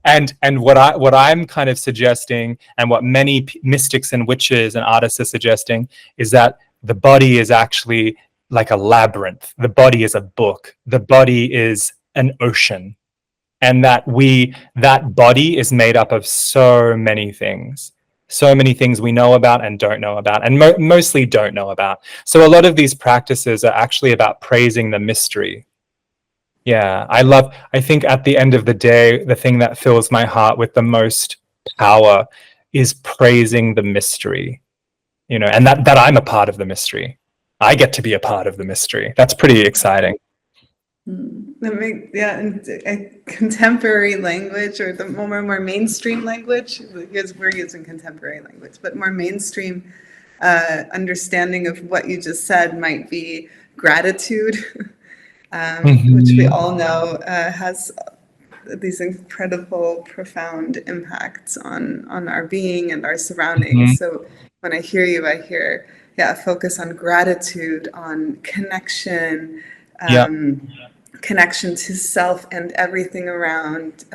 And what I'm kind of suggesting, and what many mystics and witches and artists are suggesting, is that the body is actually like a labyrinth. The body is a book. The body is an ocean, and that body is made up of so many things we know about and don't know about, and mostly don't know about. So a lot of these practices are actually about praising the mystery. Yeah, I think at the end of the day, the thing that fills my heart with the most power is praising the mystery, and that I'm a part of the mystery. I get to be a part of the mystery. That's pretty exciting. And contemporary language, or the more mainstream language, because we're using contemporary language, but more mainstream understanding of what you just said might be gratitude. Which we all know has these incredible, profound impacts on our being and our surroundings. So when I hear you, I hear, a focus on gratitude, on connection, connection to self and everything around,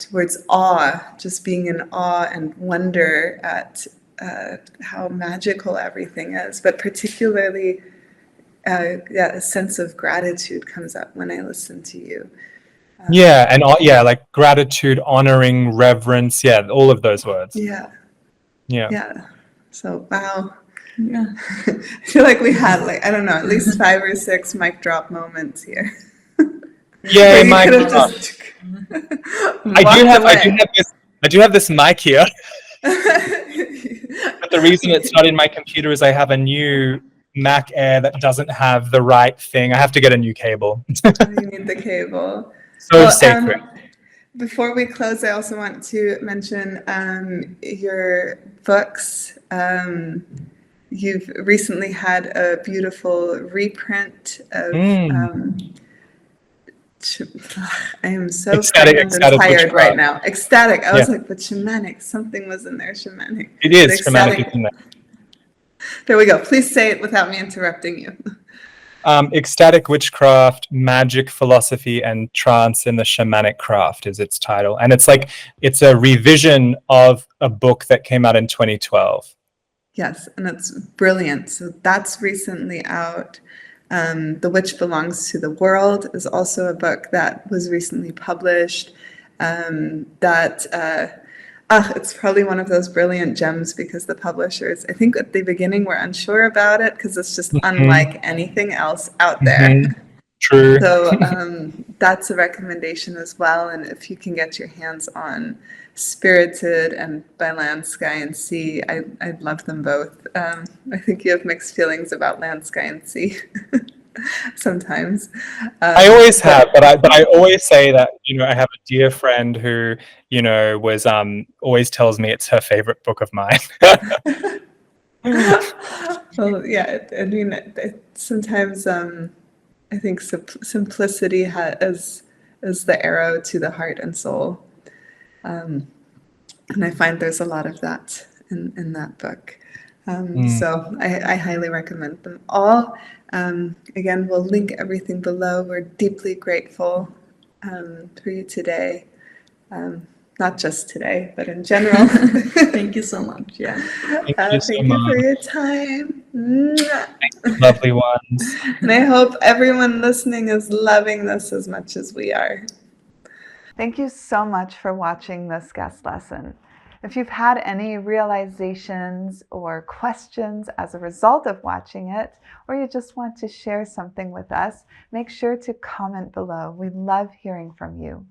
towards awe, just being in awe and wonder at how magical everything is, but particularly a sense of gratitude comes up when I listen to you. Like gratitude, honoring, reverence, all of those words. Yeah. So wow. Yeah. I feel like we had I don't know, at least 5 or 6 mic drop moments here. Yeah, mic drop. I do have this mic here. But the reason it's not in my computer is I have a new Mac Air that doesn't have the right thing. I have to get a new cable. You need the cable. Sacred. Before we close, I also want to mention your books. You've recently had a beautiful reprint of I am so ecstatic tired right now. Ecstatic. I was like, but shamanic. Something was in there. Shamanic. It is shamanic. In there. There we go. Please say it without me interrupting you. Ecstatic Witchcraft, Magic, Philosophy, and Trance in the Shamanic Craft is its title. And it's a revision of a book that came out in 2012. Yes, and it's brilliant. So that's recently out. The Witch Belongs to the World is also a book that was recently published. It's probably one of those brilliant gems because the publishers, I think at the beginning, were unsure about it because it's just unlike anything else out there. True. So that's a recommendation as well. And if you can get your hands on Spirited and By Land, Sky, and Sea, I'd love them both. I think you have mixed feelings about Land, Sky, and Sea sometimes. I always have, but I always say that, I have a dear friend who, was always tells me it's her favorite book of mine. Well, yeah, I mean, sometimes I think simplicity is the arrow to the heart and soul. And I find there's a lot of that in that book. So I highly recommend them all. Again, we'll link everything below. We're deeply grateful for you today. Not just today, but in general. Thank you so much. Yeah. Thank you for your time. Lovely ones. And I hope everyone listening is loving this as much as we are. Thank you so much for watching this guest lesson. If you've had any realizations or questions as a result of watching it, or you just want to share something with us, make sure to comment below. We love hearing from you.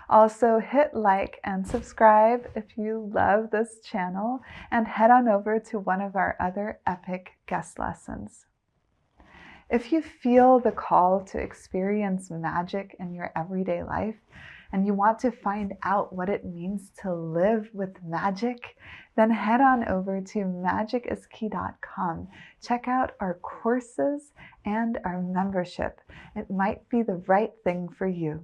Also, hit like and subscribe if you love this channel, and head on over to one of our other epic guest lessons. If you feel the call to experience magic in your everyday life, and you want to find out what it means to live with magic, then head on over to magiciskey.com. Check out our courses and our membership. It might be the right thing for you.